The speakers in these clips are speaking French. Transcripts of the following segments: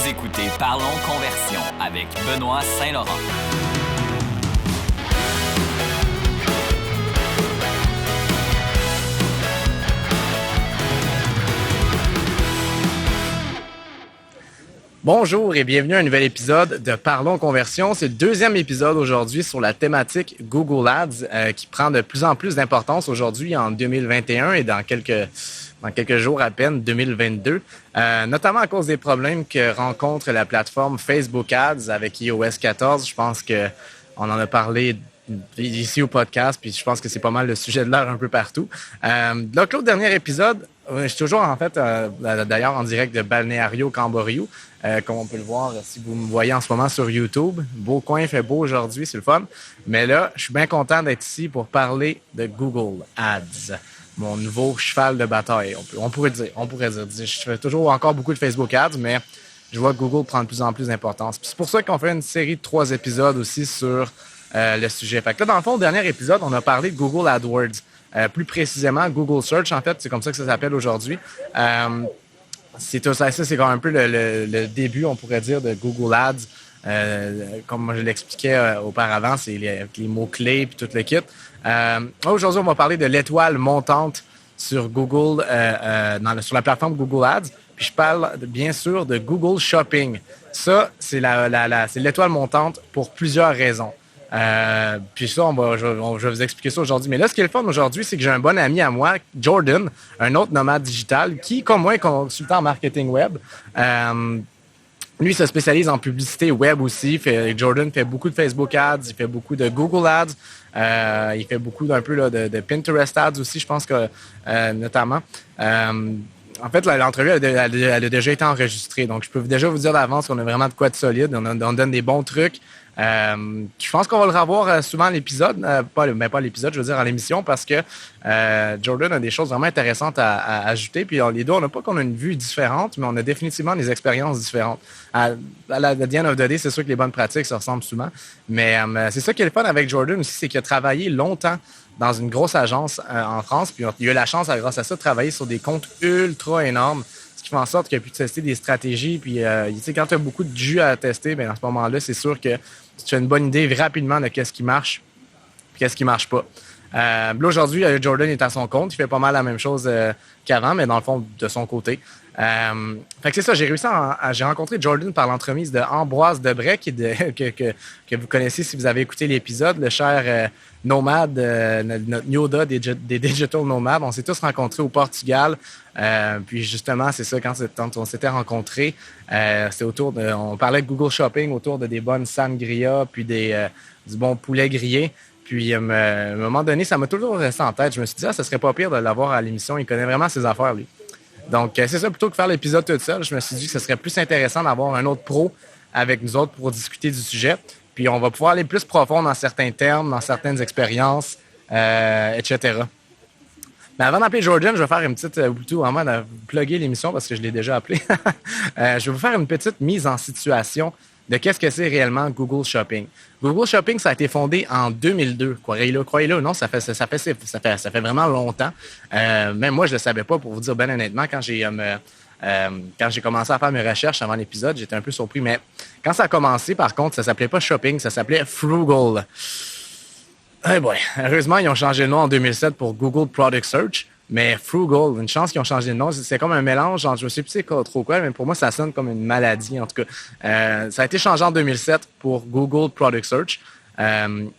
Vous écoutez Parlons Conversion avec Benoît Saint-Laurent. Bonjour et bienvenue à un nouvel épisode de Parlons Conversion. C'est le deuxième épisode aujourd'hui sur la thématique Google Ads qui prend de plus en plus d'importance aujourd'hui en 2021 et dans quelques jours à peine, 2022, notamment à cause des problèmes que rencontre la plateforme Facebook Ads avec iOS 14. Je pense qu'on en a parlé ici au podcast, puis je pense que c'est pas mal le sujet de l'heure un peu partout. Donc, l'autre dernier épisode, je suis toujours en fait, d'ailleurs en direct de Balneario Camboriú, comme on peut le voir si vous me voyez en ce moment sur YouTube. Beau coin, il fait beau aujourd'hui, c'est le fun. Mais là, je suis bien content d'être ici pour parler de Google Ads. Mon nouveau cheval de bataille, on pourrait dire. Je fais toujours encore beaucoup de Facebook Ads, mais je vois que Google prend de plus en plus d'importance. Puis c'est pour ça qu'on fait une série de 3 épisodes aussi sur le sujet. Fait que là, dans le fond, au dernier épisode, on a parlé de Google AdWords. Plus précisément, Google Search, en fait, c'est comme ça que ça s'appelle aujourd'hui. C'est quand même un peu le début, on pourrait dire, de Google Ads. Comme je l'expliquais auparavant, c'est les mots-clés et tout le kit. Aujourd'hui, on va parler de l'étoile montante sur Google, sur la plateforme Google Ads. Puis je parle bien sûr de Google Shopping. Ça, c'est c'est l'étoile montante pour plusieurs raisons. Puis ça, je vais vous expliquer ça aujourd'hui. Mais là, ce qui est le fun aujourd'hui, c'est que j'ai un bon ami à moi, Jordan, un autre nomade digital, qui, comme moi, est consultant en marketing web. Lui, il se spécialise en publicité web aussi. Jordan fait beaucoup de Facebook Ads, il fait beaucoup de Google Ads, il fait beaucoup d'un peu là, de Pinterest Ads aussi, je pense que notamment. En fait, l'entrevue elle a déjà été enregistrée, donc je peux déjà vous dire d'avance qu'on a vraiment de quoi de solide. On donne des bons trucs. Je pense qu'on va le revoir souvent à l'épisode, pas à l'épisode, je veux dire à l'émission, parce que Jordan a des choses vraiment intéressantes à ajouter. Puis les deux, on n'a pas qu'on a une vue différente, mais on a définitivement des expériences différentes. À la the end of the day, c'est sûr que les bonnes pratiques se ressemblent souvent, mais c'est ça qui est le fun avec Jordan aussi, c'est qu'il a travaillé longtemps dans une grosse agence en France, puis il a eu la chance, grâce à ça, de travailler sur des comptes ultra énormes, ce qui fait en sorte qu'il a pu tester des stratégies. Puis, quand tu as beaucoup de jus à tester, bien, à ce moment-là, c'est sûr que tu as une bonne idée rapidement de qu'est-ce qui marche et qu'est-ce qui marche pas. Là, aujourd'hui, Jordan est à son compte. Il fait pas mal la même chose qu'avant, mais dans le fond, de son côté. Fait que c'est ça, j'ai rencontré Jordan par l'entremise de Ambroise Debray, que vous connaissez si vous avez écouté l'épisode, le cher nomade, notre Yoda des Digital Nomades. On s'est tous rencontrés au Portugal. Puis justement, c'est ça, quand on s'était rencontrés, c'était on parlait de Google Shopping autour de des bonnes sangria, puis du bon poulet grillé. Puis à un moment donné, ça m'a toujours resté en tête. Je me suis dit, ça serait pas pire de l'avoir à l'émission. Il connaît vraiment ses affaires, lui. Donc, c'est ça, plutôt que faire l'épisode tout seul, je me suis dit que ce serait plus intéressant d'avoir un autre pro avec nous autres pour discuter du sujet. Puis, on va pouvoir aller plus profond dans certains termes, dans certaines expériences, etc. Mais avant d'appeler Jordan, je vais faire une petite, ou plutôt vraiment de plugger l'émission parce que je l'ai déjà appelé. Je vais vous faire une petite mise en situation de qu'est-ce que c'est réellement Google Shopping. Google Shopping, ça a été fondé en 2002. Croyez-le ou non, ça fait vraiment longtemps. Même moi, je le savais pas, pour vous dire bien honnêtement, quand j'ai commencé à faire mes recherches avant l'épisode, j'étais un peu surpris. Mais quand ça a commencé, par contre, ça s'appelait pas Shopping, ça s'appelait Frugal. Eh boy, heureusement, ils ont changé le nom en 2007 pour Google Product Search. Mais Frugal, une chance qu'ils ont changé le nom. C'est comme un mélange, je ne sais plus c'est trop quoi, mais pour moi, ça sonne comme une maladie, en tout cas. Ça a été changé en 2007 pour Google Product Search.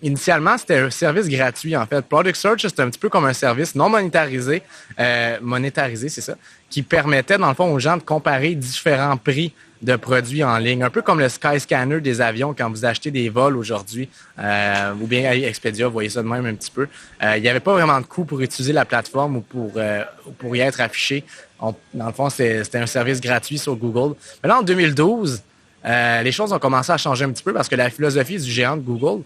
Initialement, c'était un service gratuit, en fait. Product Search, c'était un petit peu comme un service non monétarisé, c'est ça, qui permettait, dans le fond, aux gens de comparer différents prix de produits en ligne. Un peu comme le Skyscanner des avions quand vous achetez des vols aujourd'hui, ou bien Expedia, vous voyez ça de même un petit peu. Il n'y avait pas vraiment de coût pour utiliser la plateforme ou pour y être affiché. Dans le fond, c'était un service gratuit sur Google. Mais là, en 2012, les choses ont commencé à changer un petit peu parce que la philosophie du géant de Google,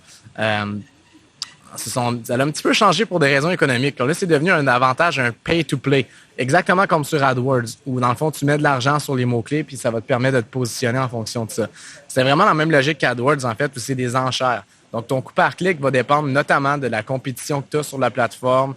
ça a un petit peu changé pour des raisons économiques. Là, c'est devenu un avantage, un pay-to-play. Exactement comme sur AdWords, où dans le fond, tu mets de l'argent sur les mots-clés puis ça va te permettre de te positionner en fonction de ça. C'est vraiment la même logique qu'AdWords, en fait, où c'est des enchères. Donc, ton coût par clic va dépendre notamment de la compétition que tu as sur la plateforme,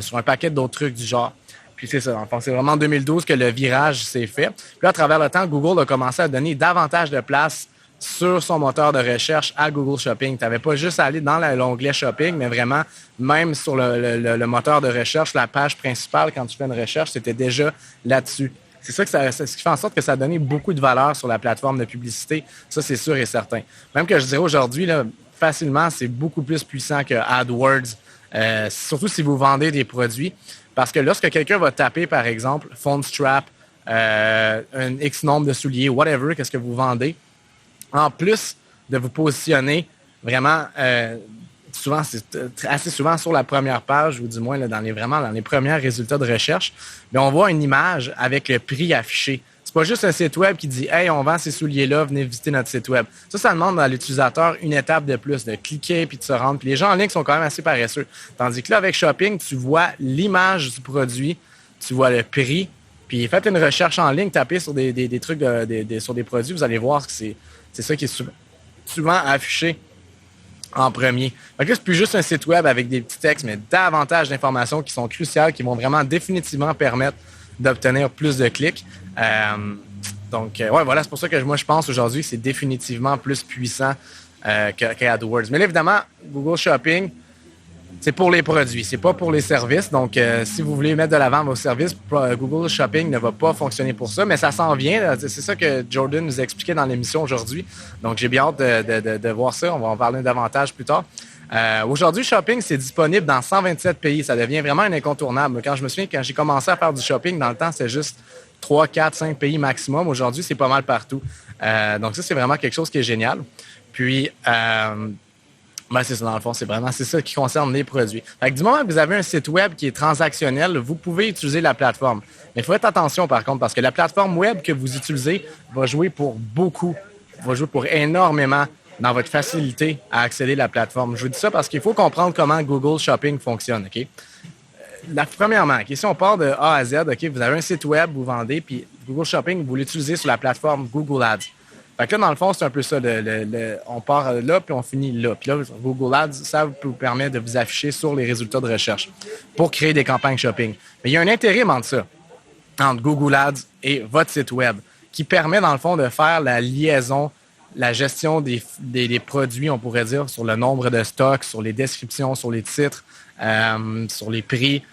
sur un paquet d'autres trucs du genre. Puis c'est ça, enfin, c'est vraiment en 2012 que le virage s'est fait. Puis à travers le temps, Google a commencé à donner davantage de place sur son moteur de recherche à Google Shopping. Tu n'avais pas juste à aller dans l'onglet Shopping, mais vraiment, même sur le moteur de recherche, la page principale, quand tu fais une recherche, c'était déjà là-dessus. C'est ça c'est ce qui fait en sorte que ça a donné beaucoup de valeur sur la plateforme de publicité. Ça, c'est sûr et certain. Même que je dirais aujourd'hui, là, facilement, c'est beaucoup plus puissant que AdWords, surtout si vous vendez des produits. Parce que lorsque quelqu'un va taper, par exemple, phone strap, un X nombre de souliers, whatever, qu'est-ce que vous vendez, en plus de vous positionner vraiment, souvent, c'est assez souvent sur la première page, ou du moins là, dans les premiers résultats de recherche, mais on voit une image avec le prix affiché. C'est pas juste un site web qui dit « Hey, on vend ces souliers-là, venez visiter notre site web ». Ça demande à l'utilisateur une étape de plus, de cliquer puis de se rendre. Puis les gens en ligne sont quand même assez paresseux. Tandis que là, avec Shopping, tu vois l'image du produit, tu vois le prix, puis faites une recherche en ligne, tapez sur des trucs, sur des produits, vous allez voir que c'est ça qui est souvent affiché en premier. Donc là, c'est plus juste un site web avec des petits textes, mais davantage d'informations qui sont cruciales, qui vont vraiment définitivement permettre d'obtenir plus de clics. Voilà, c'est pour ça que moi, je pense aujourd'hui que c'est définitivement plus puissant qu'AdWords. Mais là, évidemment, Google Shopping, c'est pour les produits, c'est pas pour les services. Donc, si vous voulez mettre de l'avant vos services, Google Shopping ne va pas fonctionner pour ça, mais ça s'en vient. C'est ça que Jordan nous a expliqué dans l'émission aujourd'hui. Donc, j'ai bien hâte de voir ça. On va en parler davantage plus tard. Aujourd'hui, Shopping, c'est disponible dans 127 pays. Ça devient vraiment un incontournable. Quand j'ai commencé à faire du shopping, dans le temps, c'est juste 3, 4, 5 pays maximum. Aujourd'hui, c'est pas mal partout. Donc, ça, c'est vraiment quelque chose qui est génial. Puis, c'est ça, dans le fond, c'est ça qui concerne les produits. Fait que du moment que vous avez un site web qui est transactionnel, vous pouvez utiliser la plateforme. Mais il faut être attention, par contre, parce que la plateforme web que vous utilisez va jouer pour énormément dans votre facilité à accéder à la plateforme. Je vous dis ça parce qu'il faut comprendre comment Google Shopping fonctionne, OK? Premièrement, si on part de A à Z, OK, vous avez un site web, vous vendez, puis Google Shopping, vous l'utilisez sur la plateforme Google Ads. Fait que là, dans le fond, c'est un peu ça. On part là, puis on finit là. Puis là, Google Ads, ça vous permet de vous afficher sur les résultats de recherche pour créer des campagnes shopping. Mais il y a un intérim entre ça, entre Google Ads et votre site web, qui permet, dans le fond, de faire la liaison, la gestion des produits, on pourrait dire, sur le nombre de stocks, sur les descriptions, sur les titres, sur les prix,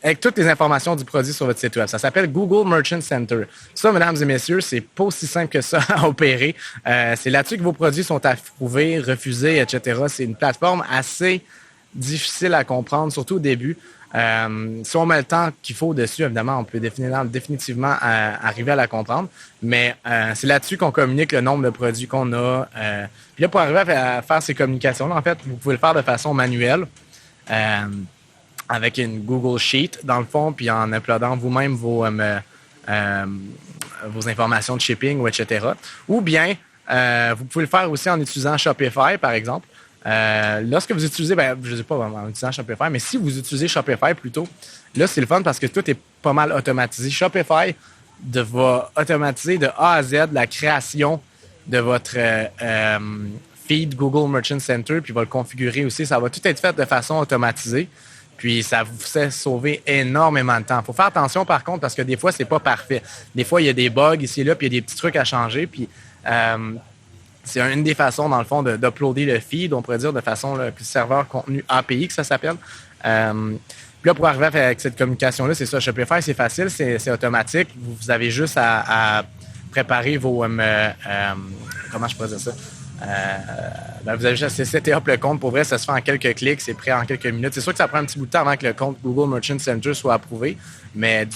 avec toutes les informations du produit sur votre site web. Ça s'appelle Google Merchant Center. Ça, mesdames et messieurs, c'est pas aussi simple que ça à opérer. C'est là-dessus que vos produits sont approuvés, refusés, etc. C'est une plateforme assez difficile à comprendre, surtout au début. Si on met le temps qu'il faut dessus, évidemment, on peut définitivement arriver à la comprendre. Mais c'est là-dessus qu'on communique le nombre de produits qu'on a. Puis là, pour arriver à faire ces communications-là, en fait, vous pouvez le faire de façon manuelle. Avec une Google Sheet, dans le fond, puis en uploadant vous-même vos informations de shipping, ou etc. Ou bien, vous pouvez le faire aussi en utilisant Shopify, par exemple. Lorsque vous utilisez, je ne sais pas en utilisant Shopify, mais si vous utilisez Shopify plutôt, là, c'est le fun parce que tout est pas mal automatisé. Shopify va automatiser de A à Z la création de votre feed Google Merchant Center, puis va le configurer aussi. Ça va tout être fait de façon automatisée. Puis, ça vous fait sauver énormément de temps. Il faut faire attention, par contre, parce que des fois, c'est pas parfait. Des fois, il y a des bugs ici et là, puis il y a des petits trucs à changer. Puis, c'est une des façons, dans le fond, d'uploader le feed, on pourrait dire, de façon serveur contenu API, que ça s'appelle. Puis là, pour arriver avec cette communication-là, c'est ça. Shopify, c'est facile, c'est automatique. Vous avez juste à préparer vos... comment je pourrais dire ça? Vous avez juste à setter up le compte. Pour vrai, ça se fait en quelques clics, c'est prêt en quelques minutes. C'est sûr que ça prend un petit bout de temps avant que le compte Google Merchant Center soit approuvé, mais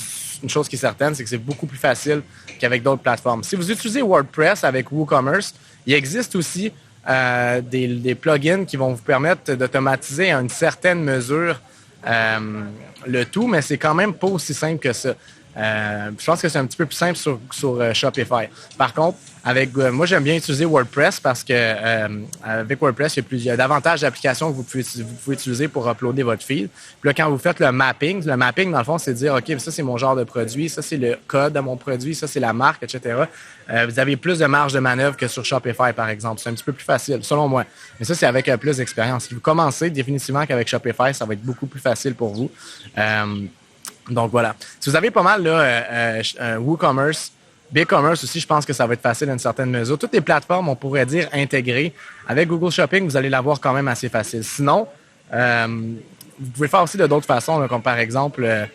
une chose qui est certaine, c'est que c'est beaucoup plus facile qu'avec d'autres plateformes. Si vous utilisez WordPress avec WooCommerce, il existe aussi des plugins qui vont vous permettre d'automatiser à une certaine mesure le tout, mais c'est quand même pas aussi simple que ça. Je pense que c'est un petit peu plus simple sur Shopify. Par contre, moi, j'aime bien utiliser WordPress parce que avec WordPress, il y a davantage d'applications que vous pouvez utiliser pour uploader votre feed. Puis là, quand vous faites le mapping, dans le fond, c'est de dire, OK, ça, c'est mon genre de produit, ça, c'est le code de mon produit, ça, c'est la marque, etc. Vous avez plus de marge de manœuvre que sur Shopify, par exemple. C'est un petit peu plus facile, selon moi. Mais ça, c'est avec plus d'expérience. Si vous commencez, définitivement qu'avec Shopify, ça va être beaucoup plus facile pour vous. Donc voilà. Si vous avez pas mal là, WooCommerce, BigCommerce aussi, je pense que ça va être facile à une certaine mesure. Toutes les plateformes, on pourrait dire, intégrées. Avec Google Shopping, vous allez l'avoir quand même assez facile. Sinon, vous pouvez faire aussi de d'autres façons, là, comme par exemple,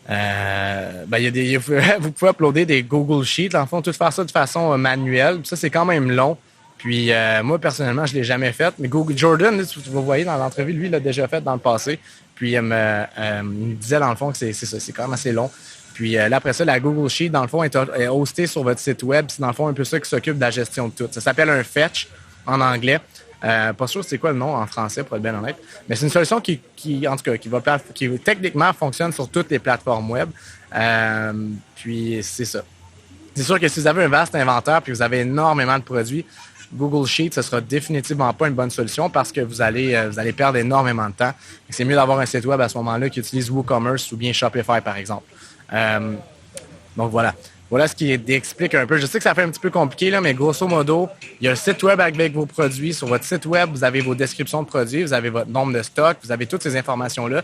vous pouvez uploader des Google Sheets. En fond, tout faire ça de façon manuelle. Puis ça, c'est quand même long. Puis moi, personnellement, je ne l'ai jamais fait. Mais Google Jordan, là, vous voyez dans l'entrevue, lui, il l'a déjà fait dans le passé. Puis il me disait, dans le fond, que c'est ça, c'est quand même assez long. Puis là, après ça, la Google Sheet, dans le fond, est hostée sur votre site web. C'est dans le fond un peu ça qui s'occupe de la gestion de tout. Ça s'appelle un fetch en anglais. Pas sûr c'est quoi le nom en français, pour être bien honnête. Mais c'est une solution qui en tout cas, qui techniquement fonctionne sur toutes les plateformes web. Puis c'est ça. C'est sûr que si vous avez un vaste inventaire puis vous avez énormément de produits, Google Sheet, ce sera définitivement pas une bonne solution parce que vous allez perdre énormément de temps. C'est mieux d'avoir un site web à ce moment-là qui utilise WooCommerce ou bien Shopify, par exemple. Donc voilà. Voilà ce qui explique un peu. Je sais que ça fait un petit peu compliqué, là, mais grosso modo, il y a un site web avec vos produits. Sur votre site web, vous avez vos descriptions de produits, vous avez votre nombre de stocks, vous avez toutes ces informations-là.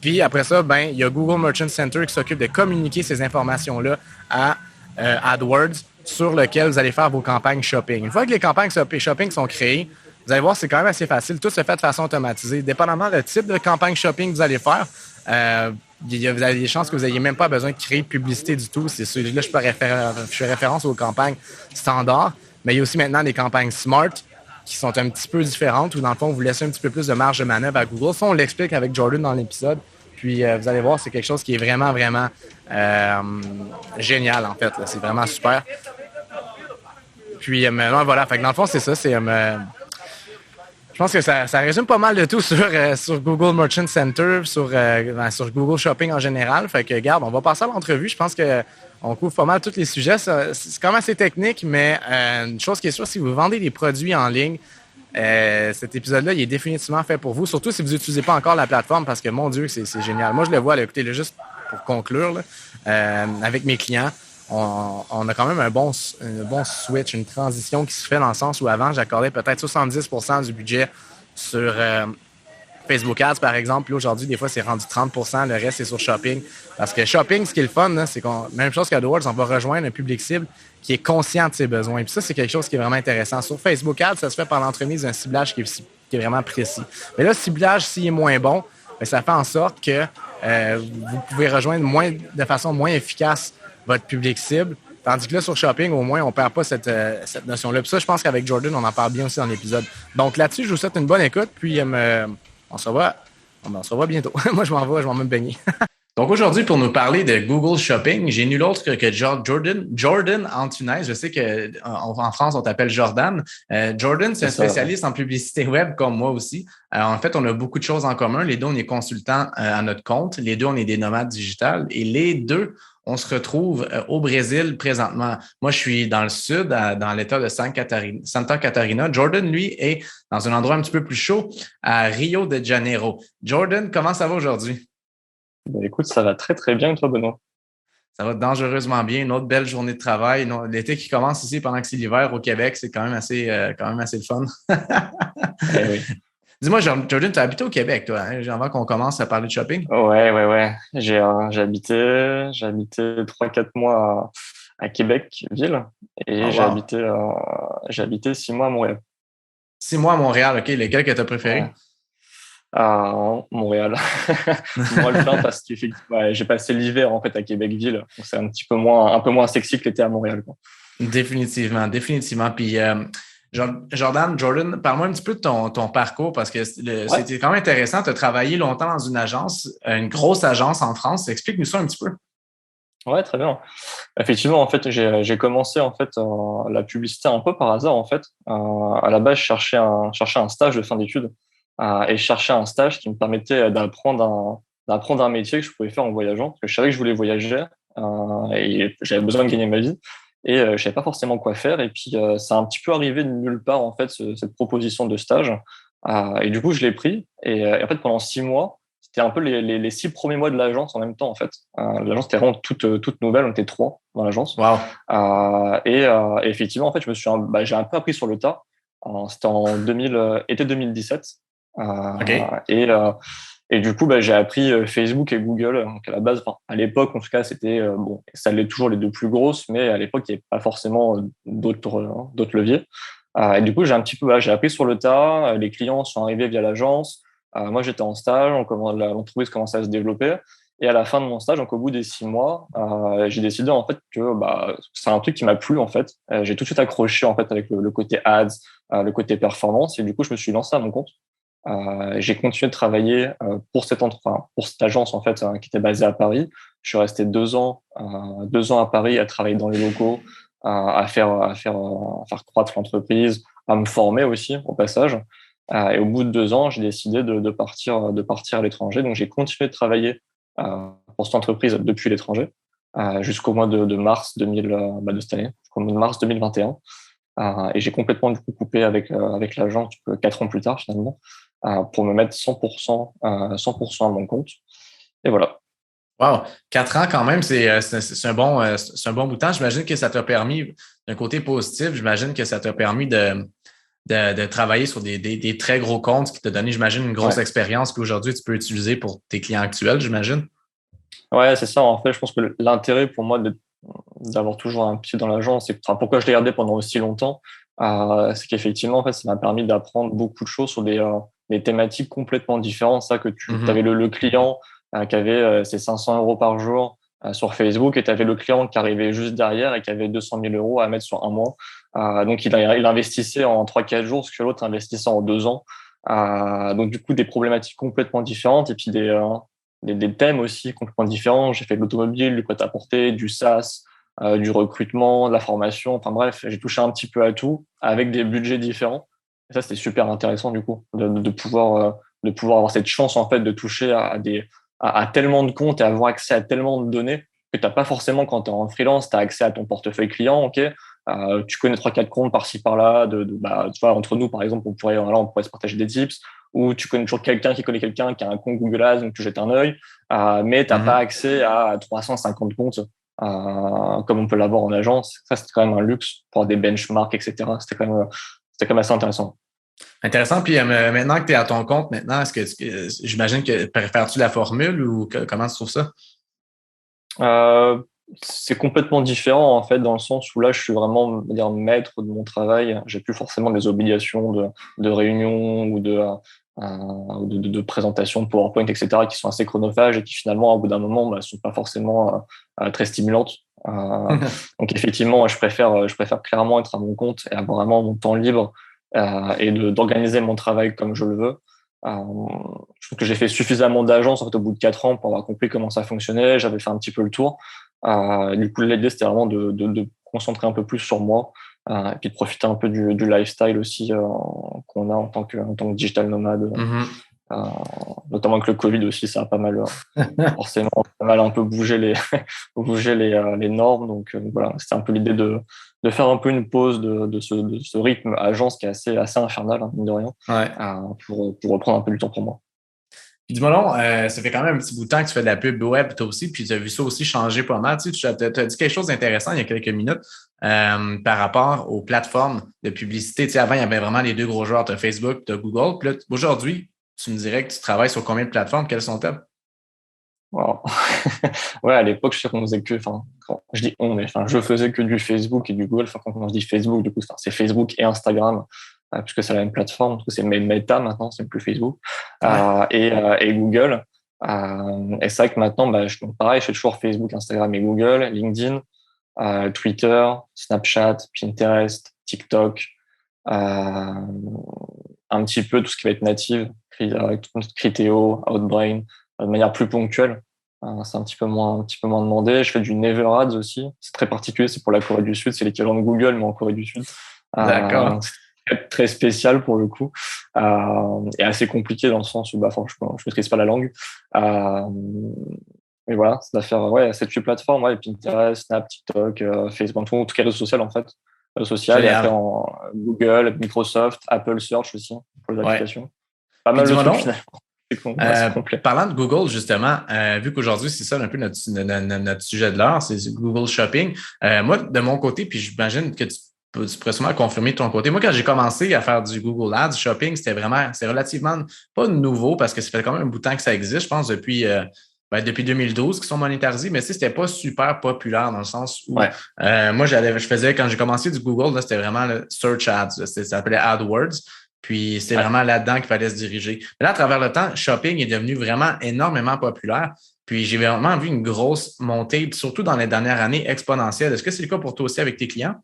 Puis après ça, il y a Google Merchant Center qui s'occupe de communiquer ces informations-là à AdWords, sur lequel vous allez faire vos campagnes shopping. Une fois que les campagnes shopping sont créées, vous allez voir, c'est quand même assez facile. Tout se fait de façon automatisée. Dépendamment du type de campagne shopping que vous allez faire, vous avez des chances que vous n'ayez même pas besoin de créer de publicité du tout. C'est sûr, là, je fais référence aux campagnes standards, mais il y a aussi maintenant des campagnes smart qui sont un petit peu différentes, où dans le fond, vous laissez un petit peu plus de marge de manœuvre à Google. Ça, on l'explique avec Jordan dans l'épisode. Puis vous allez voir, c'est quelque chose qui est vraiment, vraiment génial, en fait. Là. C'est vraiment super. Puis voilà, fait que dans le fond, c'est ça. Je pense que ça résume pas mal de tout sur Google Merchant Center, sur Google Shopping en général. Fait que, regarde, on va passer à l'entrevue. Je pense qu'on couvre pas mal tous les sujets. C'est quand même assez technique, mais une chose qui est sûre, si vous vendez des produits en ligne, cet épisode-là, il est définitivement fait pour vous, surtout si vous n'utilisez pas encore la plateforme, parce que, mon Dieu, c'est génial. Moi, je le vois, là, écoutez, là, juste pour conclure, là, avec mes clients, on a quand même un bon switch, une transition qui se fait dans le sens où avant, j'accordais peut-être 70% du budget sur Facebook Ads, par exemple. Puis aujourd'hui, des fois, c'est rendu 30%. Le reste, c'est sur Shopping. Parce que Shopping, ce qui est le fun, là, c'est même chose qu'AdWords, on va rejoindre un public cible qui est conscient de ses besoins. Puis ça, c'est quelque chose qui est vraiment intéressant. Sur Facebook Ads, ça se fait par l'entremise d'un ciblage qui est vraiment précis. Mais là, le ciblage, s'il est moins bon, bien, ça fait en sorte que vous pouvez rejoindre de façon moins efficace votre public cible. Tandis que là, sur Shopping, au moins, on ne perd pas cette notion-là. Puis ça, je pense qu'avec Jordan, on en parle bien aussi dans l'épisode. Donc là-dessus, je vous souhaite une bonne écoute. Puis on se revoit bientôt. Moi, je m'en vais me baigner. Donc aujourd'hui, pour nous parler de Google Shopping, j'ai nul autre que Jordan Antunes. Je sais qu'en France, on t'appelle Jordan. Jordan, c'est un spécialiste en publicité web comme moi aussi. En fait, on a beaucoup de choses en commun. Les deux, on est consultants à notre compte. Les deux, on est des nomades digitales. Et les deux, on se retrouve au Brésil présentement. Moi, je suis dans le sud, dans l'État de Santa Catarina. Jordan, lui, est dans un endroit un petit peu plus chaud, à Rio de Janeiro. Jordan, comment ça va aujourd'hui? Ben, écoute, ça va très, très bien, et toi, Benoît? Ça va dangereusement bien. Une autre belle journée de travail. L'été qui commence ici pendant que c'est l'hiver au Québec, c'est quand même assez le fun. Eh oui. Dis-moi, Jordan, tu as habité au Québec, toi, hein, avant qu'on commence à parler de shopping? Ouais. J'ai habité 3-4 mois à Québec, ville, et j'ai habité 6 mois à Montréal. 6 mois à Montréal, OK. Lequel que tu as préféré? Ouais. Montréal. Montréal, parce qu'effectivement, j'ai passé l'hiver en fait à Québec-Ville, donc c'est un peu moins sexy que l'été à Montréal, quoi. Définitivement. Puis Jordan, parle-moi un petit peu de ton parcours parce que c'était quand même intéressant. Tu as travaillé longtemps dans une agence, une grosse agence en France. Explique-nous ça un petit peu. Ouais, très bien. Effectivement, en fait, j'ai commencé en fait la publicité un peu par hasard en fait. À la base, je cherchais un stage de fin d'études. Et je cherchais un stage qui me permettait d'apprendre un métier que je pouvais faire en voyageant. Parce que je savais que je voulais voyager et j'avais besoin de gagner ma vie. Et je savais pas forcément quoi faire. Et puis, c'est un petit peu arrivé de nulle part, en fait, cette proposition de stage. Et du coup, je l'ai pris. Et en fait, pendant 6 mois, c'était un peu les 6 premiers mois de l'agence en même temps, en fait. L'agence était vraiment toute nouvelle. On était 3 dans l'agence. Wow. Et effectivement, en fait, j'ai un peu appris sur le tas. C'était en été 2017. Okay. Et Et du coup, j'ai appris Facebook et Google. Donc à la base, à l'époque, en tout cas, c'était bon, ça l'est toujours les deux plus grosses, mais à l'époque, il n'y avait pas forcément d'autres leviers. Et du coup, j'ai appris sur le tas. Les clients sont arrivés via l'agence. Moi, j'étais en stage. L'entreprise commençait à se développer. Et à la fin de mon stage, donc au bout des 6 mois, j'ai décidé en fait que c'est un truc qui m'a plu en fait. J'ai tout de suite accroché en fait avec le côté ads, le côté performance. Et du coup, je me suis lancé à mon compte. J'ai continué de travailler pour cette agence en fait qui était basée à Paris. Je suis resté 2 ans, 2 ans à Paris à travailler dans les locaux, à faire croître l'entreprise, à me former aussi au passage. Et au bout de 2 ans, j'ai décidé de partir à l'étranger. Donc j'ai continué de travailler pour cette entreprise depuis l'étranger jusqu'au mois de mars 2000 de cette année, jusqu'au mois de mars 2021. Et j'ai complètement du coup coupé avec l'agent 4 ans plus tard finalement pour me mettre 100% à mon compte. Et voilà. Wow, 4 ans quand même, c'est un bon bout de temps. J'imagine que ça t'a permis, d'un côté positif, j'imagine que ça t'a permis de travailler sur des très gros comptes, ce qui t'a donné, j'imagine, une grosse expérience qu'aujourd'hui tu peux utiliser pour tes clients actuels, j'imagine. Ouais, c'est ça. En fait, je pense que l'intérêt pour moi d'avoir toujours un pied dans l'agence, pourquoi je l'ai gardé pendant aussi longtemps, c'est qu'effectivement, en fait, ça m'a permis d'apprendre beaucoup de choses sur des thématiques complètement différentes. Ça, que tu avais le client qui avait ses 500 euros par jour sur Facebook, et tu avais le client qui arrivait juste derrière et qui avait 200 000 euros à mettre sur un mois. Donc, il investissait en 3-4 jours, ce que l'autre investissait en 2 ans. Donc, du coup, des problématiques complètement différentes et puis des thèmes aussi complètement différents. J'ai fait de l'automobile, du prêt-à-porter, du SaaS, du recrutement, de la formation. Enfin bref, j'ai touché un petit peu à tout avec des budgets différents. Et ça, c'était super intéressant du coup de pouvoir avoir cette chance en fait de toucher à tellement de comptes et avoir accès à tellement de données que t'as pas forcément quand tu es en freelance. Tu as accès à ton portefeuille client, ok. Tu connais 3-4 comptes par-ci par-là. Tu vois, entre nous par exemple, on pourrait se partager des tips. Ou tu connais toujours quelqu'un qui connaît quelqu'un qui a un compte Google Ads, donc tu jettes un œil, mais tu n'as pas accès à 350 comptes comme on peut l'avoir en agence. Ça, c'était quand même un luxe pour des benchmarks, etc. C'était quand même assez intéressant. Intéressant. Puis maintenant que tu es à ton compte, j'imagine que préfères-tu la formule ou comment tu trouves ça? C'est complètement différent en fait dans le sens où là je suis vraiment, on va dire, maître de mon travail. J'ai plus forcément des obligations de réunion ou de présentation de PowerPoint, etc., qui sont assez chronophages et qui finalement au bout d'un moment sont pas forcément très stimulantes. Donc effectivement, je préfère clairement être à mon compte et avoir vraiment mon temps libre et d'organiser mon travail comme je le veux. Je trouve que j'ai fait suffisamment d'agences en fait, au bout de 4 ans pour avoir compris comment ça fonctionnait. J'avais fait un petit peu le tour. Du coup, l'idée, c'était vraiment de concentrer un peu plus sur moi et puis de profiter un peu du lifestyle aussi qu'on a en tant que digital nomade. Notamment avec le Covid aussi, ça a pas mal, forcément, pas mal un peu bougé les normes. Donc voilà, c'était un peu l'idée de faire un peu une pause de ce rythme agence qui est assez infernal, mine de rien, pour reprendre un peu du temps pour moi. Puis dis-moi donc, ça fait quand même un petit bout de temps que tu fais de la pub web toi aussi, puis tu as vu ça aussi changer pas mal. Tu as dit quelque chose d'intéressant il y a quelques minutes par rapport aux plateformes de publicité. Tu sais, avant, il y avait vraiment les deux gros joueurs, tu as Facebook, tu as Google. Puis là, aujourd'hui, tu me dirais que tu travailles sur combien de plateformes? Quelles sont-elles? Wow. Ouais, à l'époque, je sais qu'on faisait je dis on, mais je faisais que du Facebook et du Google. Quand on se dit Facebook, du coup, c'est Facebook et Instagram, puisque c'est la même plateforme. Du coup, c'est Meta maintenant, c'est plus Facebook. Et Google. Et c'est vrai que maintenant, pareil, je fais toujours Facebook, Instagram et Google, LinkedIn, Twitter, Snapchat, Pinterest, TikTok, un petit peu tout ce qui va être native, Criteo, Outbrain, de manière plus ponctuelle. C'est un petit peu moins demandé. Je fais du Never Ads aussi. C'est très particulier. C'est pour la Corée du Sud. C'est l'équivalent de Google, mais en Corée du Sud. D'accord. C'est très spécial pour le coup. Et assez compliqué dans le sens où, franchement, je maîtrise pas la langue. Mais voilà, ça doit faire, 7-8 plateformes, Pinterest, Snap, TikTok, Facebook, tout cas réseaux sociaux, en fait. Réseaux sociaux. Et après, Google, Microsoft, Apple Search aussi, pour les applications. Pas mal de trucs, finalement. Parlant de Google, justement, vu qu'aujourd'hui, c'est ça un peu notre sujet de l'heure, c'est Google Shopping. Moi, de mon côté, puis j'imagine que tu pourrais sûrement confirmer de ton côté. Moi, quand j'ai commencé à faire du Google Ads, shopping, c'est relativement pas nouveau parce que ça fait quand même un bout de temps que ça existe, je pense, depuis 2012 qu'ils sont monétarisés, mais c'était pas super populaire dans le sens où Ouais. moi, quand j'ai commencé du Google, là, c'était vraiment le Search Ads, ça s'appelait AdWords, puis c'est vraiment là-dedans qu'il fallait se diriger. Mais là, à travers le temps, shopping est devenu vraiment énormément populaire, puis j'ai vraiment vu une grosse montée, surtout dans les dernières années, exponentielle. Est-ce que c'est le cas pour toi aussi avec tes clients?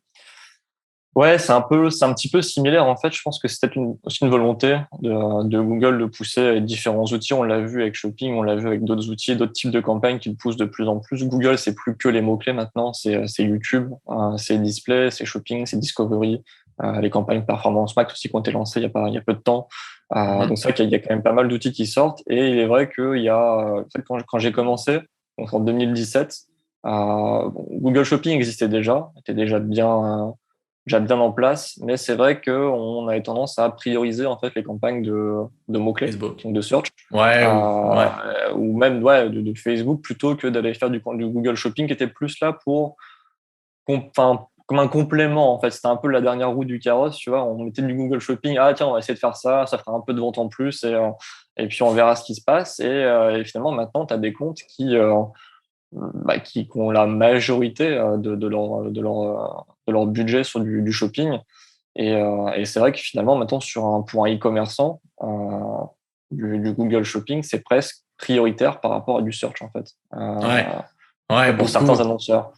Ouais, c'est un petit peu similaire. En fait, je pense que c'était aussi une volonté de Google de pousser différents outils. On l'a vu avec Shopping, on l'a vu avec d'autres outils, d'autres types de campagnes qui le poussent de plus en plus. Google, c'est plus que les mots-clés maintenant. C'est YouTube, c'est Display, c'est Shopping, c'est Discovery, les campagnes Performance Max aussi qui ont été lancées il y a peu de temps. Donc c'est vrai qu'il y a quand même pas mal d'outils qui sortent. Et il est vrai qu'il y a, en fait, quand j'ai commencé, donc en 2017, Google Shopping existait était déjà bien en place, mais c'est vrai qu'on avait tendance à prioriser en fait les campagnes de mots-clés, Facebook. donc de search, Ouais, ou même de Facebook plutôt que d'aller faire du Google Shopping qui était plus là pour, comme un complément en fait. C'était un peu la dernière roue du carrosse, tu vois. On mettait du Google Shopping, ah tiens, on va essayer de faire ça, ça fera un peu de vente en plus et puis on verra ce qui se passe. Et finalement maintenant, tu as des comptes qui ont la majorité de leur budget sur du shopping. Et c'est vrai que finalement, maintenant, pour un e-commerçant, du Google Shopping, c'est presque prioritaire par rapport à du search, en fait. Ouais, Pour beaucoup. certains annonceurs.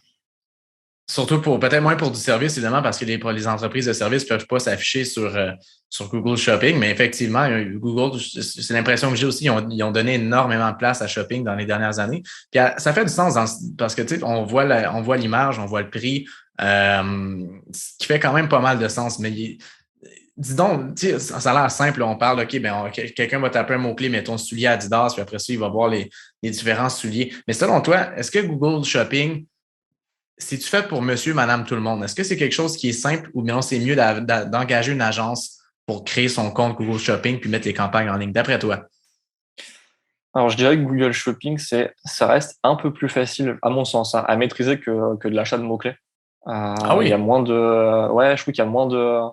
Surtout peut-être moins pour du service, évidemment, parce que les entreprises de service ne peuvent pas s'afficher sur Google Shopping, mais effectivement, Google, c'est l'impression que j'ai aussi, ils ont donné énormément de place à Shopping dans les dernières années. Puis ça fait du sens parce que, tu sais, on voit l'image, on voit le prix, ce qui fait quand même pas mal de sens. Mais dis donc, tu sais, ça a l'air simple, on parle, OK, quelqu'un va taper un mot-clé, mettons soulier Adidas, puis après ça, il va voir les différents souliers. Mais selon toi, est-ce que Google Shopping, c'est-tu fait pour monsieur, madame, tout le monde? Est-ce que c'est quelque chose qui est simple ou bien c'est mieux d'engager une agence pour créer son compte Google Shopping puis mettre les campagnes en ligne, d'après toi? Alors, je dirais que Google Shopping, ça reste un peu plus facile, à mon sens, à maîtriser que de l'achat de mots-clés. Ah oui? Il y a moins je trouve qu'il y a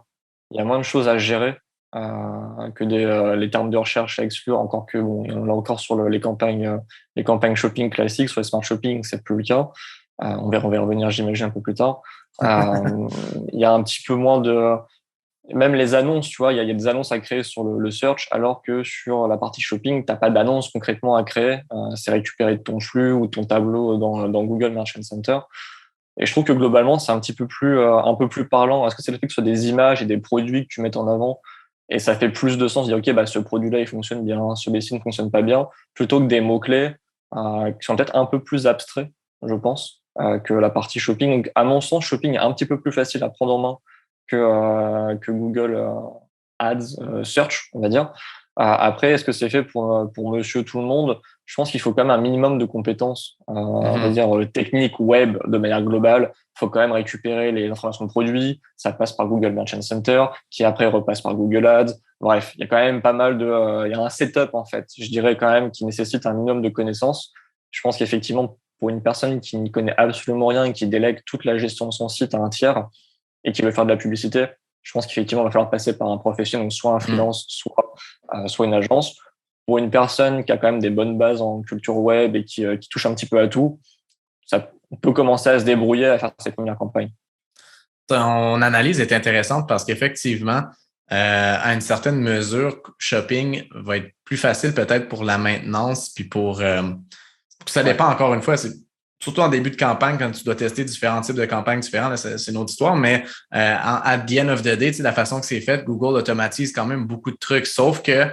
il y a moins de choses à gérer, que les termes de recherche à exclure, encore que, bon, on a encore sur les campagnes shopping classiques, sur les smart shopping, c'est plus le cas. On va y revenir, j'imagine, un peu plus tard. Il y a un petit peu moins même les annonces, tu vois, il y a des annonces à créer sur le search, alors que sur la partie shopping, t'as pas d'annonce concrètement à créer. C'est récupéré de ton flux ou de ton tableau dans Google Merchant Center. Et je trouve que globalement, c'est un peu plus parlant. Est-ce que c'est le fait que ce soit des images et des produits que tu mets en avant et ça fait plus de sens de dire, OK, ce produit-là, il fonctionne bien, celui-ci ne fonctionne pas bien, plutôt que des mots-clés qui sont peut-être un peu plus abstraits, je pense, que la partie shopping. Donc, à mon sens, shopping est un petit peu plus facile à prendre en main que Google Ads Search, on va dire. Après, est-ce que c'est fait pour monsieur tout le monde? Je pense qu'il faut quand même un minimum de compétences, on va dire techniques web de manière globale. Il faut quand même récupérer les informations de produits. Ça passe par Google Merchant Center, qui après repasse par Google Ads. Bref, il y a quand même pas mal il y a un setup en fait, je dirais quand même, qui nécessite un minimum de connaissances. Je pense qu'effectivement, pour une personne qui n'y connaît absolument rien et qui délègue toute la gestion de son site à un tiers et qui veut faire de la publicité, je pense qu'effectivement, il va falloir passer par un professionnel, donc soit un freelance, soit une agence. Pour une personne qui a quand même des bonnes bases en culture web et qui touche un petit peu à tout, ça peut commencer à se débrouiller à faire ses premières campagnes. Ton analyse est intéressante parce qu'effectivement, à une certaine mesure, shopping va être plus facile peut-être pour la maintenance, puis ça dépend encore une fois, c'est surtout en début de campagne, quand tu dois tester différents types de campagnes différents, là, c'est une autre histoire, mais at the end of the day, la façon que c'est fait, Google automatise quand même beaucoup de trucs, sauf que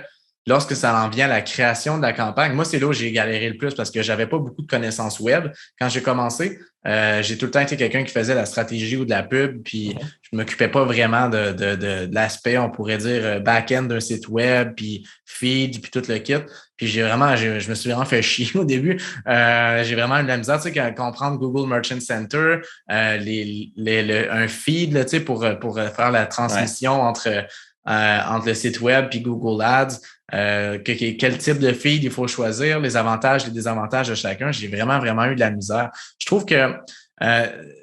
lorsque ça en vient à la création de la campagne, moi, c'est là où j'ai galéré le plus parce que j'avais pas beaucoup de connaissances web. Quand j'ai commencé, j'ai tout le temps été quelqu'un qui faisait la stratégie ou de la pub, puis je m'occupais pas vraiment de l'aspect, on pourrait dire, back-end d'un site web, puis feed, puis tout le kit. Puis je me suis vraiment fait chier au début. J'ai vraiment eu de la misère, tu sais, à comprendre Google Merchant Center, un feed, là, tu sais, pour faire la transmission entre le site web puis Google Ads, quel type de feed il faut choisir, les avantages, les désavantages de chacun. J'ai vraiment eu de la misère. Je trouve que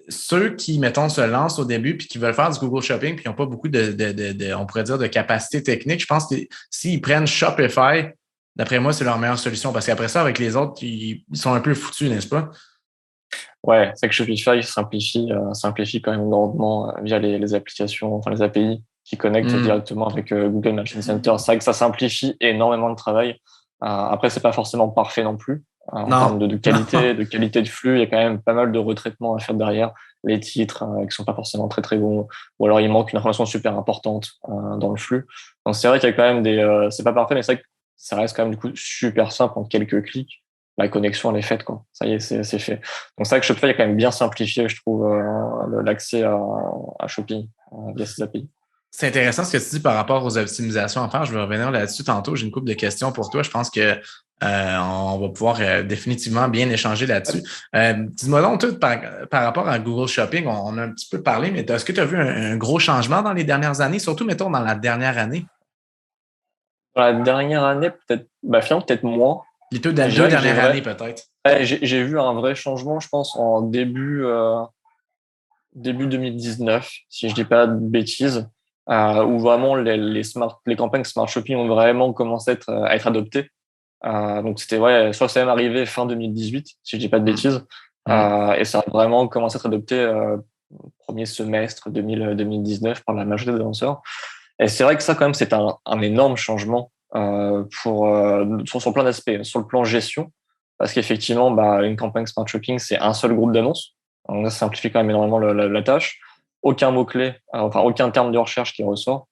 Ceux qui, mettons, se lancent au début puis qui veulent faire du Google Shopping puis qui n'ont pas beaucoup on pourrait dire, de capacité technique, je pense que s'ils prennent Shopify, d'après moi, c'est leur meilleure solution parce qu'après ça, avec les autres, ils sont un peu foutus, n'est-ce pas? Ouais, c'est que Shopify simplifie quand même grandement via les applications, enfin les API qui connectent directement avec Google Merchant Center. C'est vrai que ça simplifie énormément le travail. Après, c'est pas forcément parfait non plus. En termes de qualité, de qualité de flux, il y a quand même pas mal de retraitements à faire derrière. Les titres qui sont pas forcément très très bons, ou alors il manque une information super importante dans le flux. Donc c'est vrai qu'il y a quand même c'est pas parfait, mais c'est vrai que ça reste quand même du coup super simple en quelques clics. La connexion elle est faite, quoi. Ça y est, c'est fait. Donc c'est vrai que Shopify a quand même bien simplifié, je trouve, l'accès à Shopping via ses API. C'est intéressant ce que tu dis par rapport aux optimisations à faire. Je vais revenir là-dessus tantôt. J'ai une couple de questions pour toi. Je pense que on va pouvoir définitivement bien échanger là-dessus. Dis-moi donc, toi, par rapport à Google Shopping, on a un petit peu parlé, mais est-ce que tu as vu un gros changement dans les dernières années, surtout, mettons, dans la dernière année? Dans la dernière année, peut-être, finalement, peut-être moins. Les deux dernières années, peut-être. Ouais, j'ai vu un vrai changement, je pense, en début 2019, si je dis pas de bêtises, où vraiment les campagnes Smart Shopping ont vraiment commencé à être adoptées. Donc c'était soit c'est même arrivé fin 2018, si je dis pas de bêtises, et ça a vraiment commencé à être adopté premier semestre 2019 par la majorité des lanceurs. Et c'est vrai que ça quand même c'est un énorme changement sur plein d'aspects, sur le plan gestion, parce qu'effectivement une campagne Smart Shopping c'est un seul groupe d'annonces. Donc, ça simplifie quand même énormément la tâche. Aucun mot-clé, aucun terme de recherche qui ressort.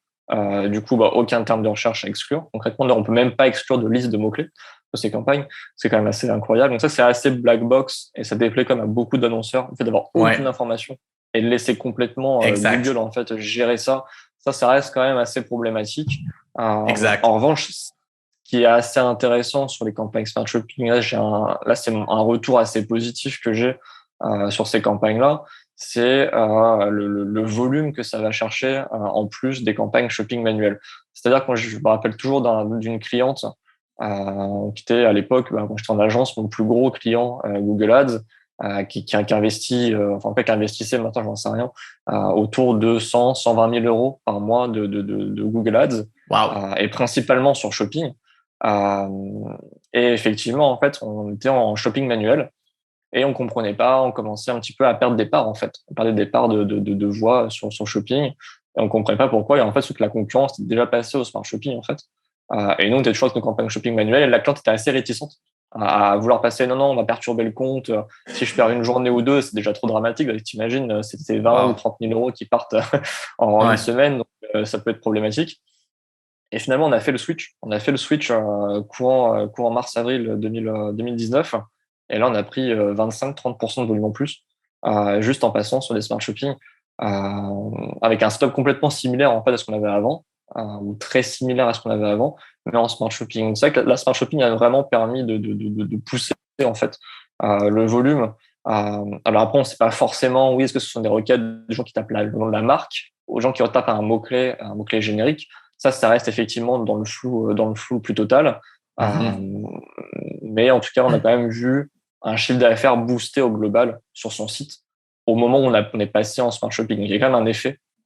Du coup, aucun terme de recherche à exclure. Concrètement, on peut même pas exclure de liste de mots-clés de ces campagnes. C'est quand même assez incroyable. Donc ça, c'est assez black box et ça déplaît quand même à beaucoup d'annonceurs. Le fait d'avoir aucune information et de laisser complètement Google, en fait, gérer ça. Ça reste quand même assez problématique. Exact. En revanche, ce qui est assez intéressant sur les campagnes Smart Shopping, là, c'est un retour assez positif que j'ai sur ces campagnes-là, c'est le volume que ça va chercher en plus des campagnes shopping manuelles. C'est-à-dire que je me rappelle toujours d'une cliente qui était à l'époque, quand j'étais en agence, mon plus gros client Google Ads, qui investit, qui investissait, maintenant j'en sais rien, autour de 120 000 euros par mois de Google Ads, et principalement sur shopping. Et effectivement, en fait, on était en shopping manuel. Et on comprenait pas, on commençait un petit peu à perdre des parts, en fait. On perdait des parts de voix sur shopping. Et on comprenait pas pourquoi. Et en fait, c'est que la concurrence était déjà passée au smart shopping, en fait. Et nous, on était toujours avec nos campagnes shopping manuelles. Et la cliente était assez réticente à vouloir passer. Non, on va perturber le compte. Si je perds une journée ou deux, c'est déjà trop dramatique. T'imagines, c'était 20 ou 30 000 euros qui partent en une semaine. Donc, ça peut être problématique. Et finalement, on a fait le switch. On a fait le switch courant mars-avril 2019. Et là, on a pris 25-30% de volume en plus, juste en passant sur des smart shopping, avec un stop complètement similaire en fait à ce qu'on avait avant, ou très similaire à ce qu'on avait avant, mais en smart shopping. C'est vrai que la smart shopping a vraiment permis de pousser en fait le volume. Alors après, on ne sait pas forcément, est-ce que ce sont des requêtes de gens qui tapent le nom de la marque, aux gens qui retapent un mot-clé générique. Ça reste effectivement dans le flou plus total. Mais en tout cas, on a quand même vu un chiffre d'affaires boosté au global sur son site au moment où on est passé en smart shopping. Donc, il y a quand même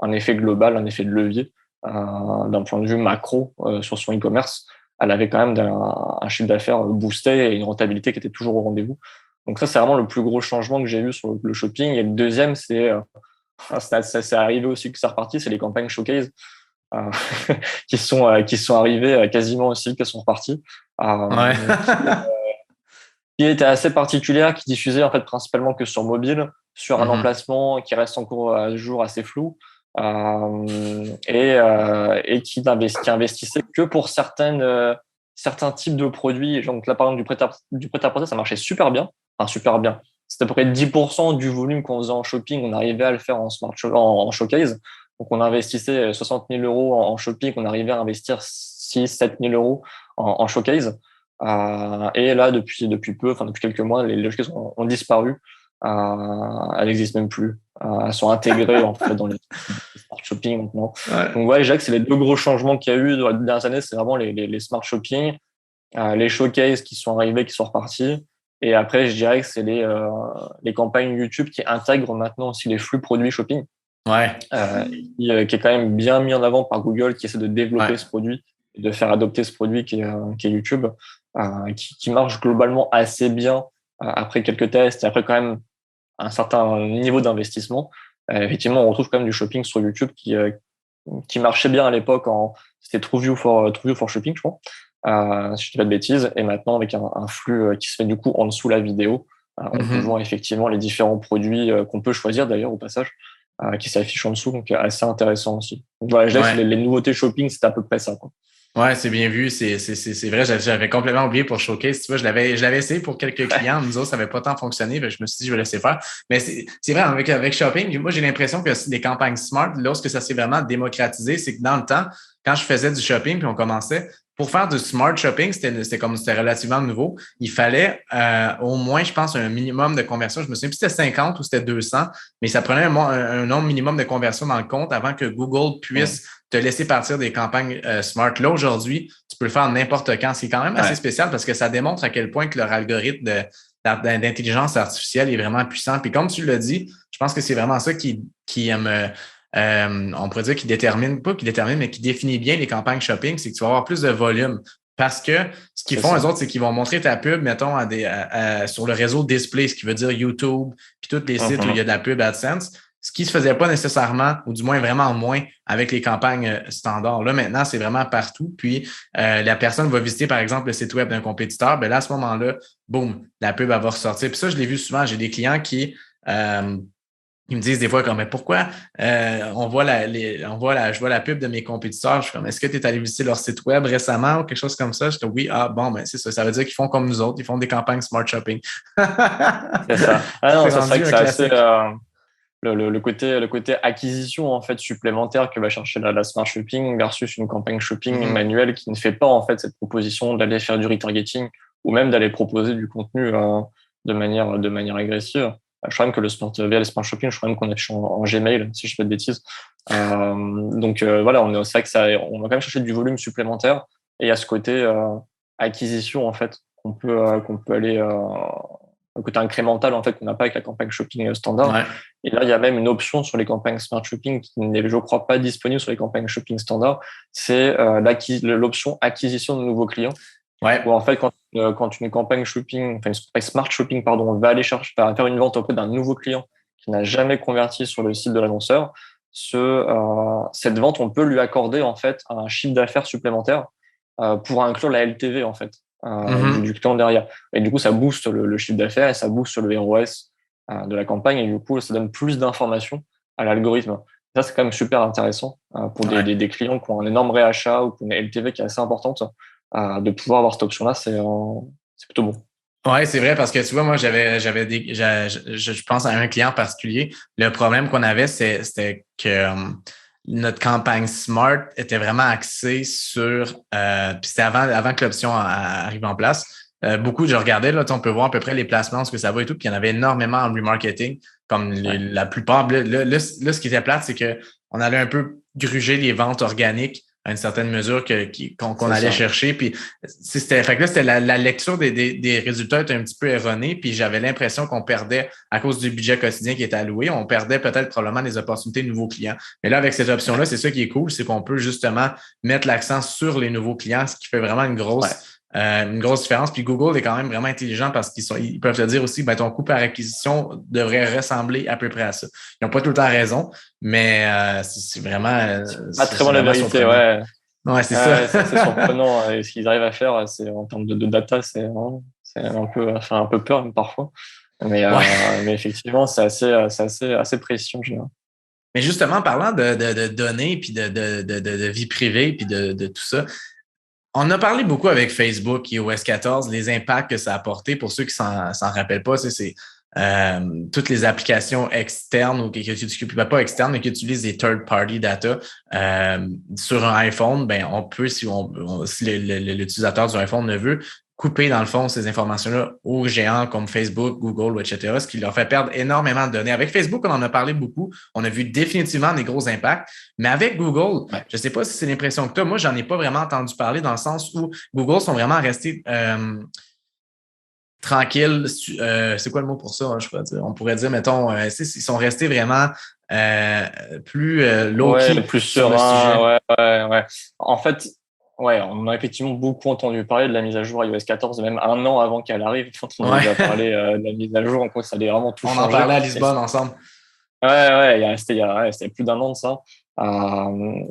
un effet global, un effet de levier d'un point de vue macro sur son e-commerce. Elle avait quand même un chiffre d'affaires boosté et une rentabilité qui était toujours au rendez-vous. Donc ça, c'est vraiment le plus gros changement que j'ai eu sur le shopping. Et le deuxième, c'est arrivé aussi que c'est reparti, c'est les campagnes showcase. qui sont arrivées quasiment aussi qu'elles sont reparties. Qui était assez particulière, qui diffusait en fait principalement que sur mobile, sur un emplacement qui reste encore à jour assez flou, et qui investissait que pour certains types de produits. Donc là, par exemple, du prêt-à-porter, ça marchait super bien. Enfin, super bien. C'était à peu près 10% du volume qu'on faisait en shopping, on arrivait à le faire en showcase. Donc, on investissait 60 000 euros en shopping, on arrivait à investir 6-7 000 euros en showcase. Et là, depuis quelques mois, les showcases ont disparu. Elles n'existent même plus. Elles sont intégrées en fait dans les smart shopping maintenant. Donc je dirais que c'est les deux gros changements qu'il y a eu dans les dernières années, c'est vraiment les smart shopping, les showcases qui sont arrivés, qui sont repartis, Et après, je dirais que c'est les campagnes YouTube qui intègrent maintenant aussi les flux produits shopping, Ouais. qui est quand même bien mis en avant par Google, qui essaie de développer Ouais. ce produit, et de faire adopter ce produit qui est YouTube, qui marche globalement assez bien après quelques tests et après quand même un certain niveau d'investissement. Effectivement, on retrouve quand même du shopping sur YouTube qui marchait bien à l'époque. C'était True View for Shopping, je crois, si je dis pas de bêtises. Et maintenant, avec un flux qui se fait du coup en dessous la vidéo, on peut voir effectivement les différents produits qu'on peut choisir d'ailleurs au passage, qui s'affichent en dessous, donc assez intéressant aussi. Donc voilà, je dirais que les nouveautés shopping, c'est à peu près ça, quoi. Ouais, c'est bien vu. C'est vrai, j'avais complètement oublié pour Showcase. Tu vois, je l'avais essayé pour quelques clients. Nous autres, ça n'avait pas tant fonctionné. Je me suis dit, je vais laisser faire. Mais c'est vrai, avec Shopping, moi, j'ai l'impression que les campagnes Smart, lorsque ça s'est vraiment démocratisé, c'est que dans le temps, quand je faisais du shopping puis on commençait, pour faire du Smart Shopping, c'était relativement nouveau. Il fallait au moins, je pense, un minimum de conversion. Je me souviens plus si c'était 50 ou c'était 200, mais ça prenait un nombre minimum de conversion dans le compte avant que Google puisse te laisser partir des campagnes Smart. Là, aujourd'hui, tu peux le faire n'importe quand. C'est quand même assez spécial parce que ça démontre à quel point que leur algorithme d'intelligence artificielle est vraiment puissant. Puis comme tu l'as dit, je pense que c'est vraiment ça qui on pourrait dire qui détermine, pas qui détermine, mais qui définit bien les campagnes shopping, c'est que tu vas avoir plus de volume. Parce que ce qu'ils font, eux autres, c'est qu'ils vont montrer ta pub, mettons, sur le réseau display, ce qui veut dire YouTube, puis tous les sites où il y a de la pub AdSense. Ce qui ne se faisait pas nécessairement, ou du moins vraiment moins, avec les campagnes standards. Là, maintenant, c'est vraiment partout. Puis, la personne va visiter, par exemple, le site web d'un compétiteur. Bien là, à ce moment-là, boum, la pub, elle va ressortir. Puis ça, je l'ai vu souvent. J'ai des clients qui ils me disent des fois comme mais pourquoi je vois la pub de mes compétiteurs, je suis comme est-ce que tu es allé visiter leur site web récemment ou quelque chose comme ça? Je dis oui, bon ben c'est ça. Ça veut dire qu'ils font comme nous autres, ils font des campagnes smart shopping. C'est ça. Ah non, c'est ça c'est vrai que c'est assez le côté acquisition en fait supplémentaire que va chercher la smart shopping versus une campagne shopping manuelle qui ne fait pas en fait cette proposition d'aller faire du retargeting ou même d'aller proposer du contenu de manière agressive. Je crois même que via le smart shopping, je crois même qu'on affiche en Gmail, si je fais pas de bêtises. Donc voilà, c'est vrai que on va quand même chercher du volume supplémentaire et à ce côté acquisition en fait qu'on peut aller un côté incrémental en fait qu'on n'a pas avec la campagne shopping standard. Ouais. Et là, il y a même une option sur les campagnes smart shopping qui n'est, je crois, pas disponible sur les campagnes shopping standard. C'est l'option acquisition de nouveaux clients. Ouais. Où en fait, quand une campagne shopping, enfin une smart shopping, pardon, va faire une vente auprès d'un nouveau client qui n'a jamais converti sur le site de l'annonceur, cette vente, on peut lui accorder en fait un chiffre d'affaires supplémentaire pour inclure la LTV en fait du client derrière. Et du coup, ça booste le chiffre d'affaires et ça booste le ROS de la campagne et du coup, ça donne plus d'informations à l'algorithme. Ça, c'est quand même super intéressant pour des clients qui ont un énorme réachat ou qui ont une LTV qui est assez importante. De pouvoir avoir cette option-là, c'est plutôt bon. Ouais, c'est vrai parce que tu vois, moi, je pense à un client particulier. Le problème qu'on avait, c'était que notre campagne Smart était vraiment axée sur, puis c'était avant que l'option arrive en place. Je regardais, là, on peut voir à peu près les placements, ce que ça va et tout, puis il y en avait énormément en remarketing, comme la plupart. Là, ce qui était plate, c'est que on allait un peu gruger les ventes organiques à une certaine mesure qu'on allait chercher. Puis fait que là, c'était la lecture des résultats était un petit peu erronée. Puis j'avais l'impression qu'on perdait, à cause du budget quotidien qui était alloué, on perdait peut-être probablement des opportunités de nouveaux clients. Mais là, avec cette option-là, c'est ça qui est cool, c'est qu'on peut justement mettre l'accent sur les nouveaux clients, ce qui fait vraiment une grosse différence. Puis Google est quand même vraiment intelligent parce qu'ils peuvent te dire aussi, ben, ton coût par acquisition devrait ressembler à peu près à ça. Ils n'ont pas tout le temps raison, mais c'est vraiment... très bonne la vérité, ouais. Ouais, c'est ça. C'est surprenant. Et ce qu'ils arrivent à faire, c'est en termes de data, c'est un peu peur même parfois. Mais effectivement, c'est assez précis en général. Mais justement, parlant de données, puis de vie privée, puis de tout ça, on a parlé beaucoup avec Facebook et OS 14, les impacts que ça a apporté. Pour ceux qui s'en rappellent pas, c'est toutes les applications externes ou pas externes, mais qui utilisent des third-party data sur un iPhone. Ben on peut, si l'utilisateur du iPhone ne veut, couper dans le fond ces informations-là aux géants comme Facebook, Google, etc., ce qui leur fait perdre énormément de données. Avec Facebook, on en a parlé beaucoup. On a vu définitivement des gros impacts. Mais avec Google, je ne sais pas si c'est l'impression que tu as. Moi, j'en ai pas vraiment entendu parler dans le sens où Google sont vraiment restés tranquille. C'est quoi le mot pour ça? Hein, je pourrais dire? On pourrait dire, mettons, ils sont restés vraiment plus low-key plus sur le serein, sujet. ouais. En fait, ouais, on a effectivement beaucoup entendu parler de la mise à jour iOS 14, même un an avant qu'elle arrive. Quand on a Ouais. déjà parlé de la mise à jour, en quoi ça allait vraiment tout On en changer. parlait à Lisbonne ensemble. C'était plus d'un an de ça.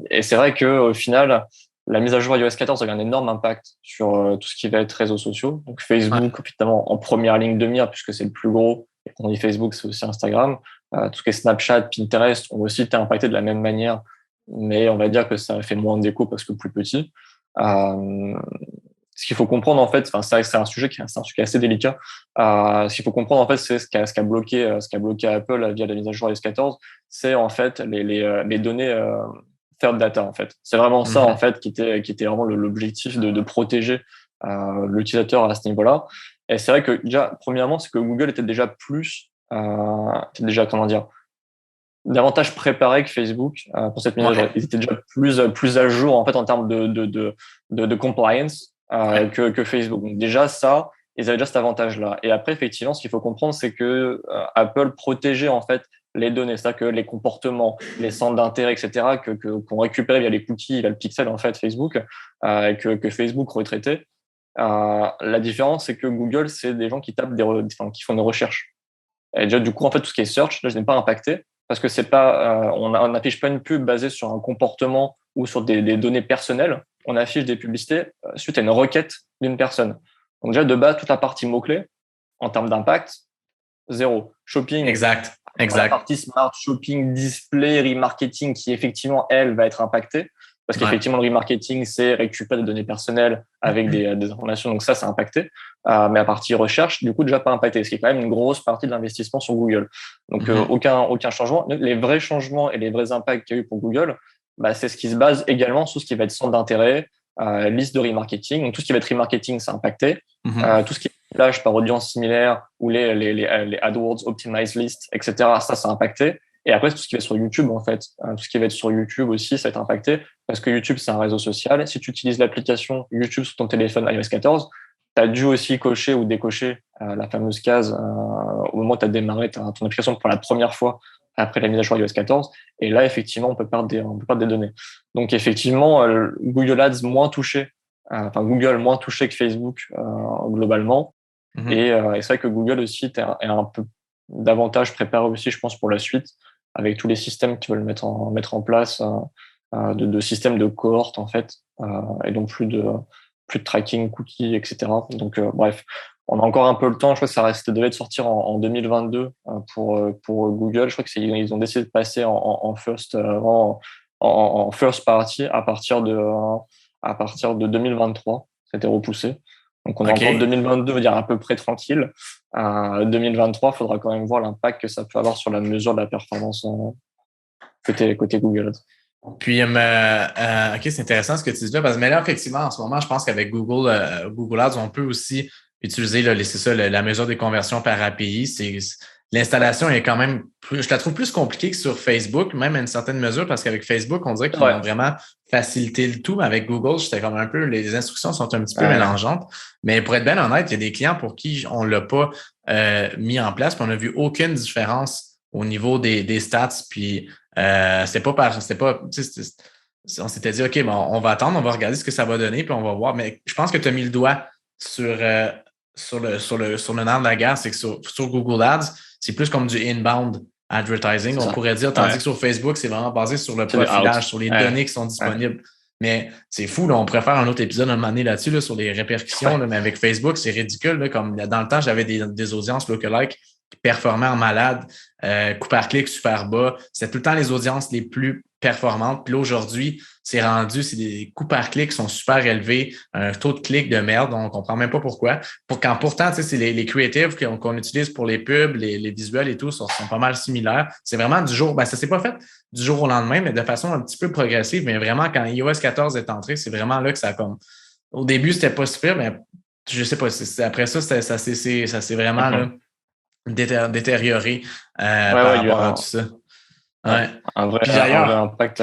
Et c'est vrai que au final, la mise à jour iOS 14 a eu un énorme impact sur tout ce qui va être réseaux sociaux. Donc Ouais. Facebook, évidemment, en première ligne de mire, puisque c'est le plus gros. Et quand on dit Facebook, c'est aussi Instagram. Tout ce qui est Snapchat, Pinterest ont aussi été impactés de la même manière, mais on va dire que ça a fait moins d'écho parce que plus petit. Euh, Ce qu'il faut comprendre en fait, enfin c'est un sujet qui est assez délicat. Ce qu'il faut comprendre en fait, c'est ce qui a bloqué Apple via la mise à jour iOS 14, c'est en fait les données third data en fait. C'est vraiment ça en fait qui était vraiment l'objectif de protéger l'utilisateur à ce niveau-là. Et c'est vrai que déjà premièrement, c'est que Google était déjà comment dire davantage préparé que Facebook pour cette mise à jour. Ouais. Ils étaient déjà plus à jour en fait en termes de compliance Ouais. que Facebook. Donc déjà ça, ils avaient déjà cet avantage-là. Et après effectivement, ce qu'il faut comprendre, c'est que Apple protégeait en fait les données, c'est-à-dire que les comportements, les centres d'intérêt, etc., qu'on récupérait via les cookies, via le pixel en fait Facebook, que Facebook retraitait. La différence, c'est que Google, c'est des gens qui tapent qui font des recherches. Et déjà, du coup, en fait, tout ce qui est search, là, je n'ai pas impacté parce que c'est pas, on n'affiche pas une pub basée sur un comportement ou sur des données personnelles. On affiche des publicités suite à une requête d'une personne. Donc déjà, de base, toute la partie mots-clés, en termes d'impact, zéro. Shopping, Exact. dans la Exact. partie smart shopping, display, remarketing, qui effectivement, elle, va être impactée. Parce Ouais. qu'effectivement, le remarketing, c'est récupérer des données personnelles avec des informations. Donc ça, c'est impacté. Mais la partie recherche, du coup, déjà pas impacté. Ce qui est quand même une grosse partie de l'investissement sur Google. Donc aucun changement. Les vrais changements et les vrais impacts qu'il y a eu pour Google, bah, c'est ce qui se base également sur ce qui va être centre d'intérêt, liste de remarketing. Donc tout ce qui va être remarketing, c'est impacté. Tout ce qui est ciblage par audience similaire ou les AdWords Optimized List, etc., ça, c'est impacté. Et après, tout ce qui va être sur YouTube, en fait. Tout ce qui va être sur YouTube aussi, ça va être impacté parce que YouTube, c'est un réseau social. Si tu utilises l'application YouTube sur ton téléphone iOS 14, tu as dû aussi cocher ou décocher la fameuse case au moment où tu as démarré ton application pour la première fois après la mise à jour iOS 14. Et là, effectivement, on peut perdre des données. Donc, effectivement, Google Ads moins touché, Google moins touché que Facebook globalement. Et c'est vrai que Google aussi est un peu davantage préparé aussi, je pense, pour la suite, avec tous les systèmes qu'ils veulent mettre en place, de systèmes de cohorte, en fait, et donc plus de tracking, cookies, etc. Donc, bref, on a encore un peu le temps. Je crois que ça devait sortir en 2022 pour Google. Je crois qu'ils ont décidé de passer en first party à partir de 2023. C'était repoussé. Donc, on est encore 2022, veut dire à peu près tranquille. 2023, il faudra quand même voir l'impact que ça peut avoir sur la mesure de la performance côté Google. Puis, OK, c'est intéressant ce que tu dis là, parce que mais là, effectivement, en ce moment, je pense qu'avec Google Ads, on peut aussi utiliser c'est ça, la mesure des conversions par API. L'installation est quand même je la trouve plus compliquée que sur Facebook, même à une certaine mesure, parce qu'avec Facebook, on dirait qu'ils ont vraiment facilité le tout. Mais avec Google, j'étais comme un peu, les instructions sont un petit peu mélangeantes. Mais pour être bien honnête, il y a des clients pour qui on ne l'a pas mis en place, puis on n'a vu aucune différence au niveau des stats. Puis on s'était dit, OK, bon, on va attendre, on va regarder ce que ça va donner, puis on va voir. Mais je pense que tu as mis le doigt sur le nerf de la guerre, c'est que sur Google Ads, c'est plus comme du inbound advertising, on pourrait dire, tandis que sur Facebook, c'est vraiment basé sur le profilage, sur les données qui sont disponibles. Mais c'est fou, là, on pourrait faire un autre épisode un moment donné là-dessus, là, sur les répercussions, là, mais avec Facebook, c'est ridicule. Là, comme dans le temps, j'avais des audiences lookalike qui performaient en malade, coût par clic super bas. C'était tout le temps les audiences les plus performantes. Puis là, aujourd'hui, c'est des coûts par clic qui sont super élevés, un taux de clic de merde, on ne comprend même pas pourquoi. Pourtant, tu sais, c'est les creatives qu'on utilise pour les pubs, les visuels et tout, sont pas mal similaires. C'est vraiment ça s'est pas fait du jour au lendemain, mais de façon un petit peu progressive. Mais vraiment, quand iOS 14 est entré, c'est vraiment là que ça a comme. Au début, c'était pas super, mais je sais pas. Après ça, ça s'est vraiment là, détérioré par rapport à tout ça. Ouais. Un vrai impact.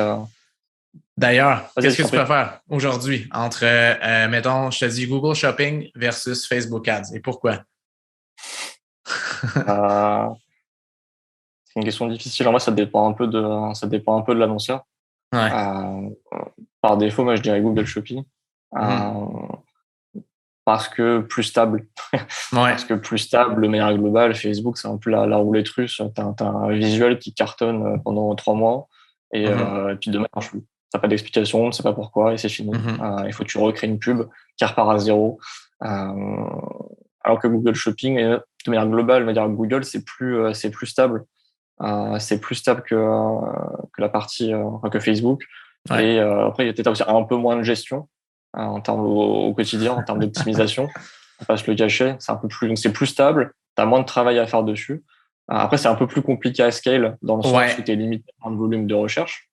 D'ailleurs, qu'est-ce que tu préfères aujourd'hui entre, mettons, je te dis Google Shopping versus Facebook Ads et pourquoi? Euh, c'est une question difficile. En vrai, ça dépend un peu de l'annonceur. Ouais. Par défaut, moi, je dirais Google Shopping. Mhm. Parce que plus stable. Ouais. Parce que plus stable, de manière globale, Facebook, c'est un peu la roulette russe. T'as un visuel qui cartonne pendant 3 mois Mhm. et puis demain, il marche plus. T'as pas d'explication, on ne sait pas pourquoi et c'est fini. Mhm. Il faut que tu recrées une pub qui repart à zéro. Euh, alors que Google Shopping, de manière globale, on va dire Google, c'est plus stable. C'est plus stable que la partie que Facebook. Ouais. Et après, il y a peut-être aussi un peu moins de gestion en termes au quotidien, en termes d'optimisation. On passe le cachet, c'est un peu plus, donc c'est plus stable. Tu as moins de travail à faire dessus. Après, c'est un peu plus compliqué à scale dans le sens où Ouais. tu es limité par le volume de recherche.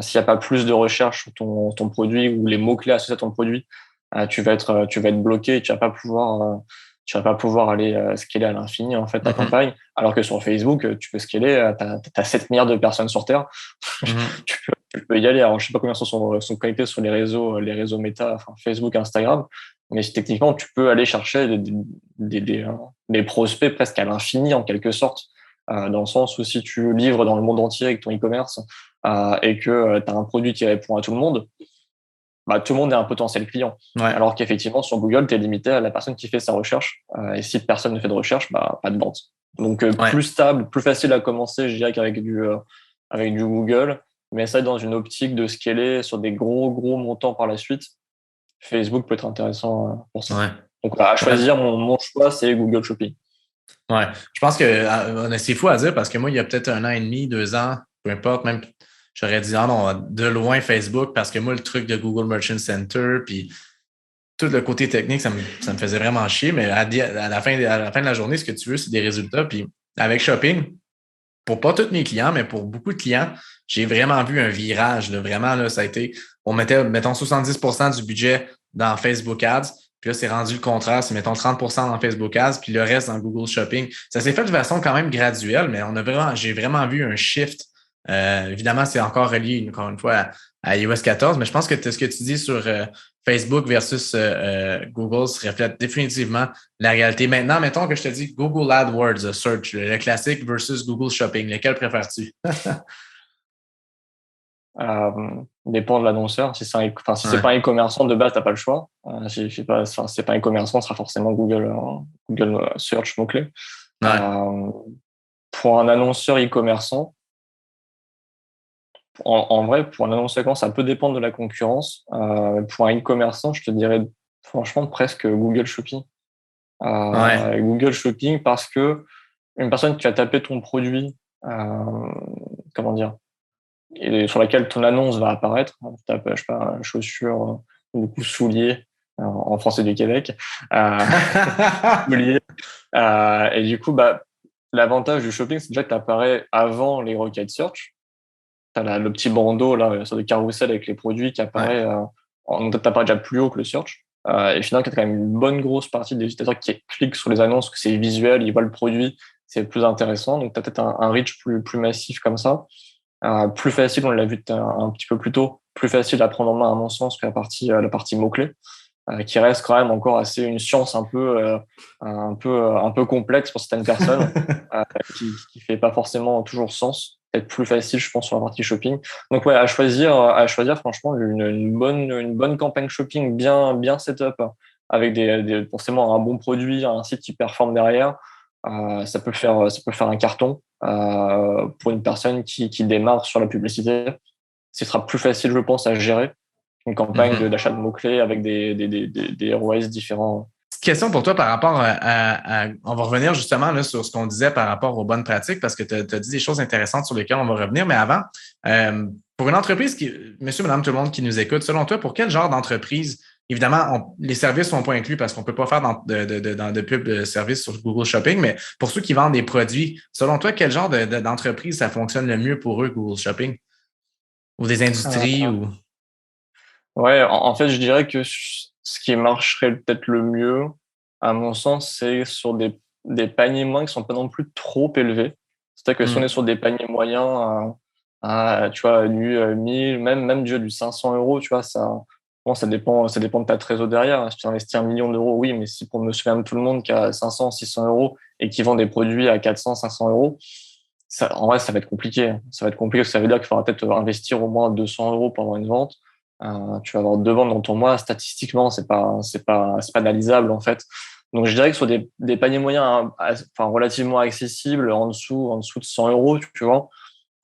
S'il n'y a pas plus de recherche sur ton produit ou les mots-clés associés à ton produit, tu vas être bloqué et tu vas pas pouvoir aller scaler à l'infini en fait ta Mhm. campagne. Alors que sur Facebook, tu peux scaler, tu as 7 milliards de personnes sur Terre, Mhm. tu peux y aller. Alors je sais pas combien sont connectés sur les réseaux méta, enfin Facebook, Instagram, mais techniquement tu peux aller chercher des prospects presque à l'infini en quelque sorte, dans le sens où si tu livres dans le monde entier avec ton e-commerce et que tu as un produit qui répond à tout le monde, bah, tout le monde est un potentiel client. Ouais. Alors qu'effectivement, sur Google, tu es limité à la personne qui fait sa recherche. Et si personne ne fait de recherche, bah, pas de vente. Donc, Ouais. plus stable, plus facile à commencer, je dirais, avec du Google. Mais ça, dans une optique de scaler sur des gros montants par la suite, Facebook peut être intéressant pour ça. Ouais. Donc, à Ouais. choisir, mon choix, c'est Google Shopping. Ouais. Je pense que c'est fou à dire parce que moi, il y a peut-être 1 an et demi, 2 ans, peu importe, même j'aurais dit ah non, de loin Facebook, parce que moi, le truc de Google Merchant Center, puis tout le côté technique, ça me faisait vraiment chier, mais à la fin de la journée, ce que tu veux, c'est des résultats. Puis avec Shopping, pour pas tous mes clients, mais pour beaucoup de clients, j'ai vraiment vu un virage. Là, vraiment, là, ça a été, on mettait, mettons, 70% du budget dans Facebook Ads. Puis là, c'est rendu le contraire. C'est, mettons, 30% dans Facebook Ads, puis le reste dans Google Shopping. Ça s'est fait de façon quand même graduelle, mais j'ai vraiment vu un shift. Évidemment, c'est encore relié, encore une fois, à iOS 14, mais je pense que ce que tu dis sur Facebook versus Google se reflète définitivement la réalité. Maintenant, mettons que je te dis Google AdWords, search, le classique versus Google Shopping. Lequel préfères-tu? Dépend de l'annonceur. Si c'est Ouais. pas un e-commerçant de base, t'as pas le choix. Si c'est pas un e-commerçant, ce sera forcément Google Search mot-clé. Ouais. Euh, pour un annonceur e-commerçant, en vrai, pour un annonceur, ça peut dépendre de la concurrence. Pour un e-commerçant, je te dirais franchement presque Google Shopping. Ouais. Google Shopping parce que une personne qui va taper ton produit, comment dire, et sur laquelle ton annonce va apparaître, tu tapes, je sais pas, chaussures, du coup souliers, en français du Québec, euh, souliers, et du coup, bah, l'avantage du shopping, c'est déjà que tu apparais avant les requêtes search. T'as le petit bandeau là sur le carrousel avec les produits qui Ouais. apparaît t'apparaît déjà plus haut que le search. Et finalement, tu as quand même une bonne grosse partie des utilisateurs qui cliquent sur les annonces, que c'est visuel, ils voient le produit, c'est plus intéressant. Donc, tu as peut-être un reach plus massif comme ça. Plus facile, on l'a vu un petit peu plus tôt, plus facile à prendre en main, à mon sens, que la partie mots-clés, qui reste quand même encore assez une science un peu complexe pour certaines personnes, euh, qui fait pas forcément toujours sens. Être plus facile, je pense, sur la partie shopping. Donc ouais, à choisir, franchement, une bonne campagne shopping bien setup, avec forcément un bon produit, un site qui performe derrière. Ça peut faire un carton pour une personne qui démarre sur la publicité. Ce sera plus facile, je pense, à gérer une campagne Mhm. d'achat de mots-clés avec des ROS différents. Petite question pour toi par rapport on va revenir justement là, sur ce qu'on disait par rapport aux bonnes pratiques parce que tu as dit des choses intéressantes sur lesquelles on va revenir. Mais avant, pour une entreprise monsieur, madame, tout le monde qui nous écoute, selon toi, pour quel genre d'entreprise, évidemment, les services ne sont pas inclus parce qu'on ne peut pas faire de pub de service sur Google Shopping, mais pour ceux qui vendent des produits, selon toi, quel genre d'entreprise ça fonctionne le mieux pour eux, Google Shopping? Ou des industries Euh, ou. ouais, en fait, je dirais que ce qui marcherait peut-être le mieux, à mon sens, c'est sur des paniers moyens qui sont pas non plus trop élevés. C'est-à-dire que si on est Hmm. sur des paniers moyens, tu vois, du 1000, même du 500 euros, tu vois, bon, ça dépend de ta trésor derrière. Si tu investis 1 million d'euros, oui, mais si pour monsieur et madame tout le monde qui a 500, 600 euros et qui vend des produits à 400, 500 euros, en vrai, ça va être compliqué. Ça va être compliqué, ça veut dire qu'il faudra peut-être investir au moins 200 euros pendant une vente. Tu vas avoir 2 ventes dans ton mois. Statistiquement, c'est pas analysable, en fait. Donc, je dirais que sur des paniers moyens, enfin, relativement accessibles, en dessous de 100 euros, tu vois,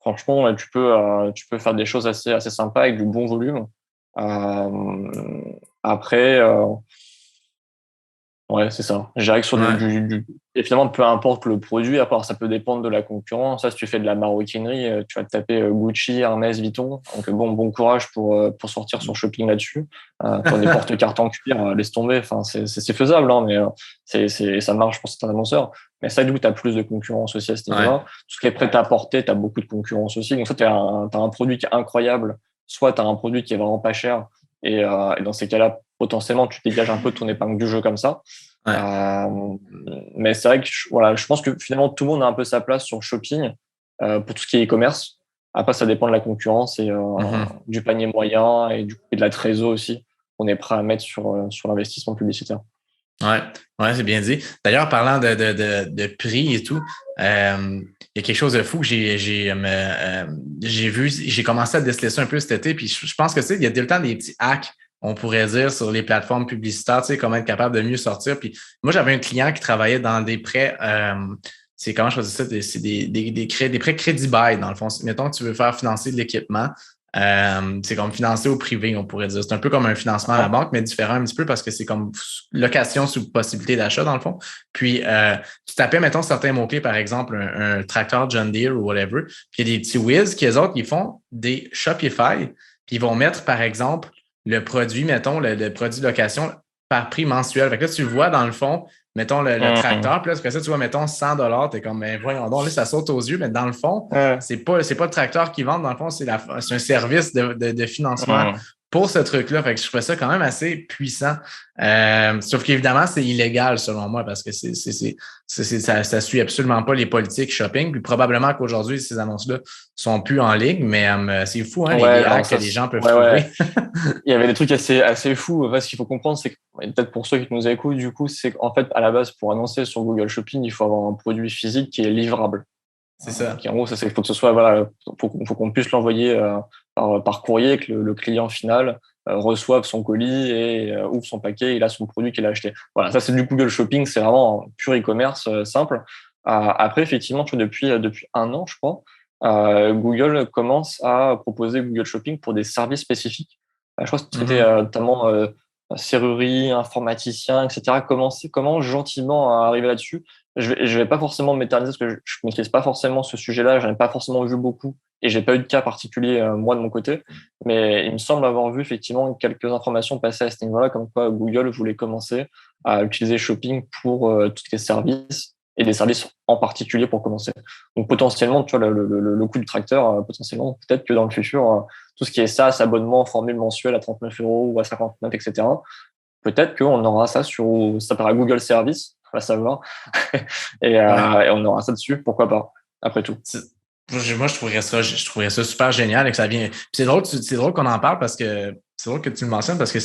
franchement, là, tu peux faire des choses assez sympas avec du bon volume. Après, ouais, c'est ça. Je dirais que sur Ouais. et finalement, peu importe le produit, à part ça peut dépendre de la concurrence. Ça, si tu fais de la maroquinerie, tu vas te taper Gucci, Hermès, Vuitton. Donc bon courage pour sortir son shopping là-dessus. Pour des porte-cartes en cuir, laisse tomber. Enfin, c'est faisable, hein, mais ça marche pour certains annonceurs. Mais ça, du coup, tu as plus de concurrence aussi à ce Ouais. niveau-là. Tout ce qui est prêt à porter, tu as beaucoup de concurrence aussi. Donc ça, t'as un produit qui est incroyable. Soit tu as un produit qui est vraiment pas cher. Et dans ces cas-là, potentiellement, tu dégages un peu de ton épingle du jeu comme ça. Ouais. Mais c'est vrai que voilà, je pense que finalement tout le monde a un peu sa place sur le shopping pour tout ce qui est e-commerce. Après, ça dépend de la concurrence et Mhm. du panier moyen et de la trésor aussi qu'on est prêt à mettre sur l'investissement publicitaire. Ouais, ouais, c'est bien dit. D'ailleurs, parlant de prix et tout, il y a quelque chose de fou que j'ai vu, j'ai commencé à déceler ça un peu cet été, puis je pense que il y a tout le temps des petits hacks, on pourrait dire, sur les plateformes publicitaires, tu sais, comment être capable de mieux sortir. Puis moi, j'avais un client qui travaillait dans des prêts, c'est comment je faisais ça, c'est des prêts Crédit Bail, dans le fond. Mettons que tu veux faire financer de l'équipement. C'est comme financer au privé, on pourrait dire. C'est un peu comme un financement à la banque, mais différent un petit peu parce que c'est comme location sous possibilité d'achat, dans le fond. Puis, tu tapais, mettons, certains mots-clés, par exemple, un tracteur John Deere ou whatever. Puis, il y a des petits whiz qui, eux autres, ils font des Shopify. Puis, ils vont mettre, par exemple, le produit, mettons, le produit de location par prix mensuel. Fait que là, tu le vois, dans le fond, mettons, le Mmh. tracteur. Puis là, après ça, tu vois, mettons, 100 $. T'es comme, ben, voyons donc, là, ça saute aux yeux. Mais dans le fond, Ouais. c'est pas le tracteur qui vend, dans le fond, c'est un service de financement Mmh. pour ce truc-là. Fait que je trouvais ça quand même assez puissant. Sauf qu'évidemment, c'est illégal selon moi parce que ça suit absolument pas les politiques shopping. Puis probablement qu'aujourd'hui, ces annonces-là sont plus en ligne, mais c'est fou, hein, les Ouais, non, hacks que les gens peuvent ouais, ouais. trouver. Il y avait des trucs assez fous. En fait, ce qu'il faut comprendre, c'est que, et peut-être pour ceux qui nous écoutent, du coup, c'est qu'en fait, à la base, pour annoncer sur Google Shopping, il faut avoir un produit physique qui est livrable. C'est ça. Qui, en gros, ça, il faut que ce soit, voilà, faut qu'on puisse l'envoyer par courrier, que le client final reçoive son colis et ouvre son paquet, il a son produit qu'il a acheté. Voilà, ça, c'est du Google Shopping, c'est vraiment un pur e-commerce simple. Après, effectivement, tu vois, depuis 1 an, je crois, Google commence à proposer Google Shopping pour des services spécifiques. Je crois que c'était Mhm. notamment serrurerie, informaticien, etc. Comment gentiment arriver là-dessus. Je vais pas forcément m'éterniser parce que je maîtrise pas forcément ce sujet-là, j'en ai pas forcément vu beaucoup et j'ai pas eu de cas particulier moi de mon côté, mais il me semble avoir vu effectivement quelques informations passer à ce niveau-là, comme quoi Google voulait commencer à utiliser Shopping pour tout ce qui est services et des services en particulier pour commencer. Donc potentiellement, tu vois, le coût du tracteur, potentiellement, peut-être que dans le futur, tout ce qui est SaaS, abonnement, formule mensuelle à 39 euros ou à 59, etc. Peut-être qu'on aura ça ça s'appellera Google Service, à savoir, Ouais. et on aura ça dessus, pourquoi pas, après tout. Moi, je trouverais ça super génial et que ça vient. Puis c'est drôle qu'on en parle parce que c'est drôle que tu le mentionnes parce que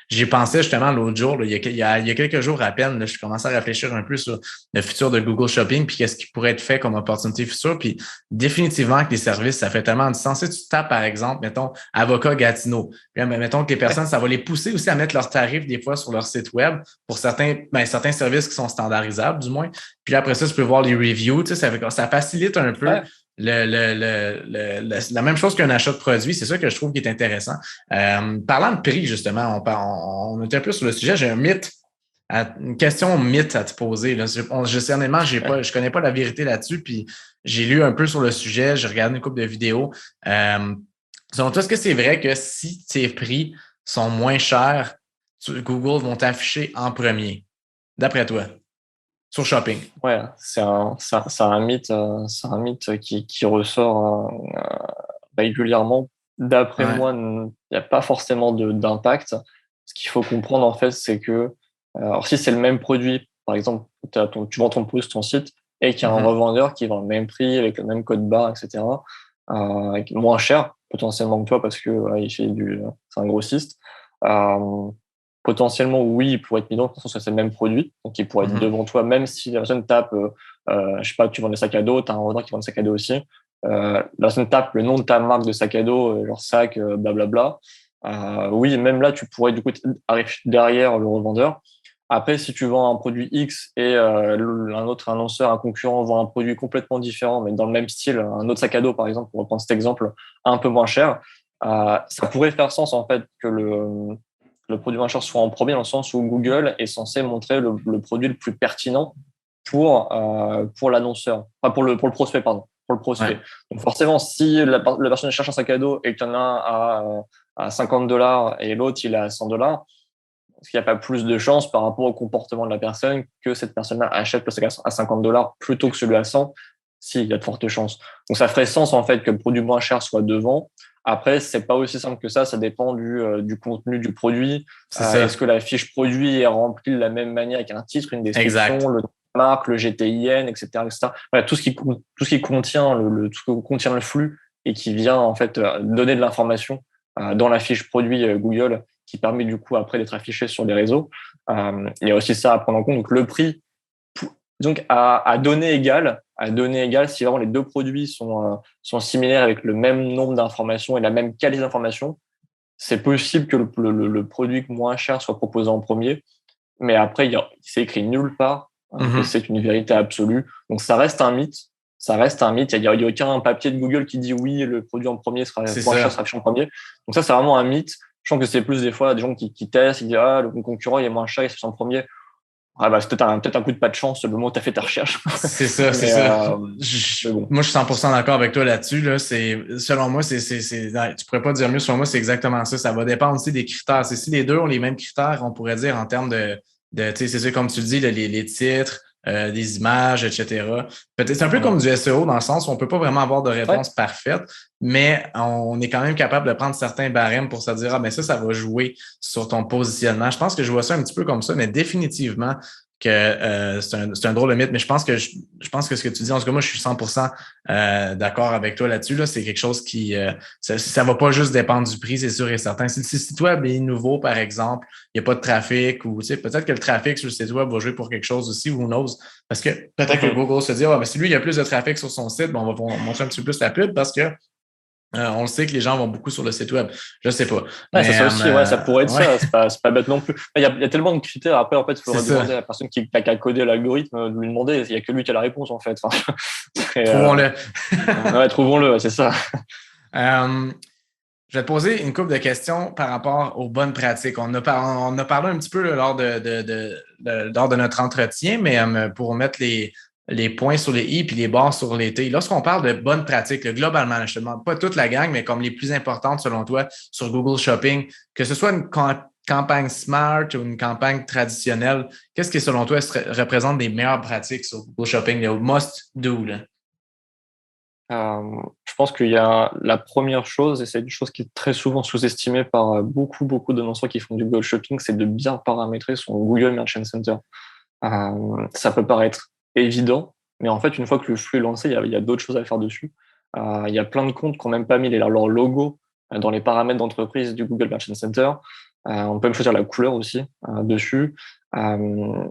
j'y pensais justement l'autre jour, là, il y a quelques jours à peine, là, je commençais à réfléchir un peu sur le futur de Google Shopping puis qu'est-ce qui pourrait être fait comme opportunité future. Puis définitivement que les services, ça fait tellement du sens. Si tu tapes, par exemple, mettons, avocat Gatineau, puis là, mettons que les personnes, ça va les pousser aussi à mettre leurs tarifs des fois sur leur site web pour certains services qui sont standardisables, du moins. Puis là, après ça, tu peux voir les reviews. Tu sais, ça facilite un peu Ouais, la même chose qu'un achat de produit. C'est ça que je trouve qui est intéressant. Parlant de prix, justement, on était un peu sur le sujet. J'ai une question mythe à te poser. Là. Honnêtement, je connais pas la vérité là-dessus. Puis j'ai lu un peu sur le sujet. J'ai regardé une couple de vidéos. Selon toi, est-ce que c'est vrai que si tes prix sont moins chers, Google vont t'afficher en premier? D'après toi, sur Shopping. ouais, c'est un mythe qui ressort régulièrement. D'après Ouais. moi, il n'y a pas forcément d'impact. Ce qu'il faut comprendre, en fait, c'est que, alors si c'est le même produit, par exemple, tu vends ton produit sur ton site et qu'il y a un Mhm. revendeur qui vend le même prix avec le même code barre, etc., avec moins cher potentiellement que toi parce que c'est un grossiste. Euh, potentiellement, oui, il pourrait être mis devant parce que c'est le même produit. Donc, il pourrait être devant toi, même si la personne tape, je sais pas, tu vends des sacs à dos, tu as un revendeur qui vend des sacs à dos aussi. La personne tape le nom de ta marque de sac à dos, genre sac, blablabla. Oui, même là, tu pourrais du coup arriver derrière le revendeur. Après, si tu vends un produit X et un autre annonceur, un concurrent vend un produit complètement différent, mais dans le même style, un autre sac à dos, par exemple, pour reprendre cet exemple, un peu moins cher, ça pourrait faire sens en fait que le produit moins cher soit en premier, dans le sens où Google est censé montrer le produit le plus pertinent pour l'annonceur, enfin pour le prospect, pardon, pour le prospect. Ouais. Donc forcément, si la personne cherche un sac à dos et qu'il y en a un à $50 et l'autre il est à $100, est-ce qu'il n'y a pas plus de chances par rapport au comportement de la personne que cette personne-là achète le sac à $50 plutôt que celui à 100? Si, il y a de fortes chances. Donc ça ferait sens en fait que le produit moins cher soit devant. Après, c'est pas aussi simple que ça dépend du contenu du produit. C'est ça. Est-ce que la fiche produit est remplie de la même manière avec un titre, une description, Exact. le marque, le GTIN, etc., etc. Voilà, tout ce qui contient tout ce que contient le flux et qui vient en fait donner de l'information dans la fiche produit Google, qui permet du coup après d'être affiché sur les réseaux. Il y a aussi ça à prendre en compte. Donc le prix, donc à données égales, si vraiment les deux produits sont similaires avec le même nombre d'informations et la même qualité d'informations, c'est possible que le produit moins cher soit proposé en premier. Mais après, c'est écrit nulle part que c'est une vérité absolue. Donc ça reste un mythe. Il n'y a aucun papier de Google qui dit oui, le produit en premier sera moins cher, sera affiché en premier. Donc ça, c'est vraiment un mythe. Je pense que c'est plus des fois des gens qui testent, qui disent le concurrent il est moins cher, il s'affiche en premier. C'est peut-être un coup de pas de chance le moment où tu as fait ta recherche. C'est ça, c'est ça. Bon. Moi, je suis 100% d'accord avec toi là-dessus. Là. Selon moi, tu pourrais pas dire mieux. Selon moi, c'est exactement ça. Ça va dépendre aussi des critères. Si les deux ont les mêmes critères, on pourrait dire en termes de tu sais, c'est ça, comme tu le dis, les titres, des images, etc. Peut-être, c'est un peu comme du SEO dans le sens où on peut pas vraiment avoir de réponse parfaite, mais on est quand même capable de prendre certains barèmes pour se dire, ben ça va jouer sur ton positionnement. Je pense que je vois ça un petit peu comme ça, mais définitivement que c'est un drôle de mythe, mais je pense que ce que tu dis, en tout cas, moi, je suis 100% d'accord avec toi là-dessus. Là, c'est quelque chose qui ça va pas juste dépendre du prix, c'est sûr et certain. Si le site web est nouveau, par exemple, il n'y a pas de trafic, ou tu sais, peut-être que le trafic sur le site web va jouer pour quelque chose aussi, who knows? Parce que peut-être que Google se dit, si lui, il y a plus de trafic sur son site, on va montrer un petit peu plus la pub parce que on le sait que les gens vont beaucoup sur le site web. Je sais pas. C'est ça aussi, ça pourrait être ça. C'est pas bête non plus. Il y a tellement de critères. Après, en fait, il faudrait demander à la personne qui a qu'à coder l'algorithme de lui demander. Il n'y a que lui qui a la réponse, en fait. Trouvons-le. Trouvons-le, c'est ça. Je vais te poser une couple de questions par rapport aux bonnes pratiques. On a parlé un petit peu lors de notre entretien, mais pour mettre les points sur les i puis les barres sur les t. Lorsqu'on parle de bonnes pratiques, globalement, je te demande pas toute la gang, mais comme les plus importantes selon toi sur Google Shopping, que ce soit une campagne smart ou une campagne traditionnelle, qu'est-ce qui, selon toi, représente des meilleures pratiques sur Google Shopping, le must-do, là? Je pense qu'il y a la première chose, et c'est une chose qui est très souvent sous-estimée par beaucoup d'annonceurs qui font du Google Shopping, c'est de bien paramétrer son Google Merchant Center. Ça peut paraître évident, mais en fait, une fois que le flux est lancé, il y a d'autres choses à faire dessus. Il y a plein de comptes qui n'ont même pas mis leur logo dans les paramètres d'entreprise du Google Merchant Center. On peut même choisir la couleur aussi dessus.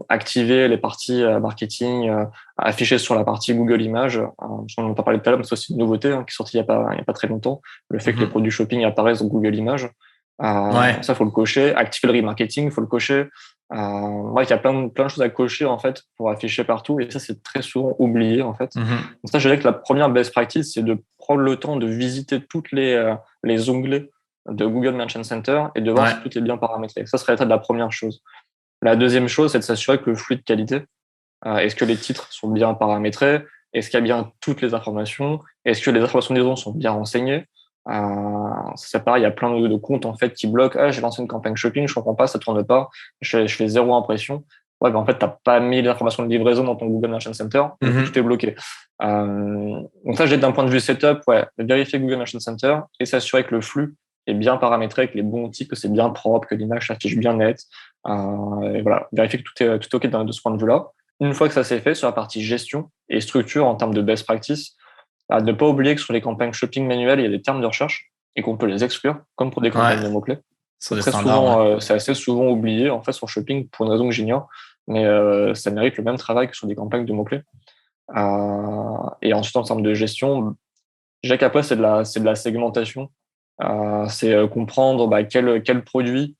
Activer les parties marketing affichées sur la partie Google Images. On n'en a pas parlé tout à l'heure, mais c'est aussi une nouveauté qui est sortie il y a pas très longtemps. Le fait que les produits shopping apparaissent dans Google Images. Ça, faut le cocher. Activer le remarketing, faut le cocher. Il y a plein de choses à cocher en fait pour afficher partout, et ça c'est très souvent oublié en fait. Donc ça, je dirais que la première best practice, c'est de prendre le temps de visiter toutes les onglets de Google Merchant Center et de voir si tout est bien paramétré. Ça serait la première chose. La deuxième chose, c'est de s'assurer que le flux est de qualité. Est-ce que les titres sont bien paramétrés? Est-ce qu'il y a bien toutes les informations? Est-ce que les informations des ondes sont bien renseignées? C'est pareil, il y a plein de comptes en fait qui bloquent. J'ai lancé une campagne shopping, je comprends pas, ça tourne pas, je fais zéro impression. En fait, t'as pas mis l'information de livraison dans ton Google Merchant Center, tout est bloqué. Donc ça, j'ai d'un point de vue setup, vérifier Google Merchant Center et s'assurer que le flux est bien paramétré avec les bons outils, que c'est bien propre, que l'image s'affiche bien nette. Et voilà, vérifier que tout est OK de ce point de vue-là. Une fois que ça s'est fait, sur la partie gestion et structure en termes de best practice, ne pas oublier que sur les campagnes shopping manuelles, il y a des termes de recherche et qu'on peut les exclure, comme pour des campagnes de mots-clés. Sur les Très standards, souvent, ouais. c'est assez souvent oublié en fait sur Shopping pour une raison que j'ignore, mais ça mérite le même travail que sur des campagnes de mots-clés. Et ensuite, en termes de gestion, je dirais qu'après, c'est de la segmentation. C'est comprendre quel produit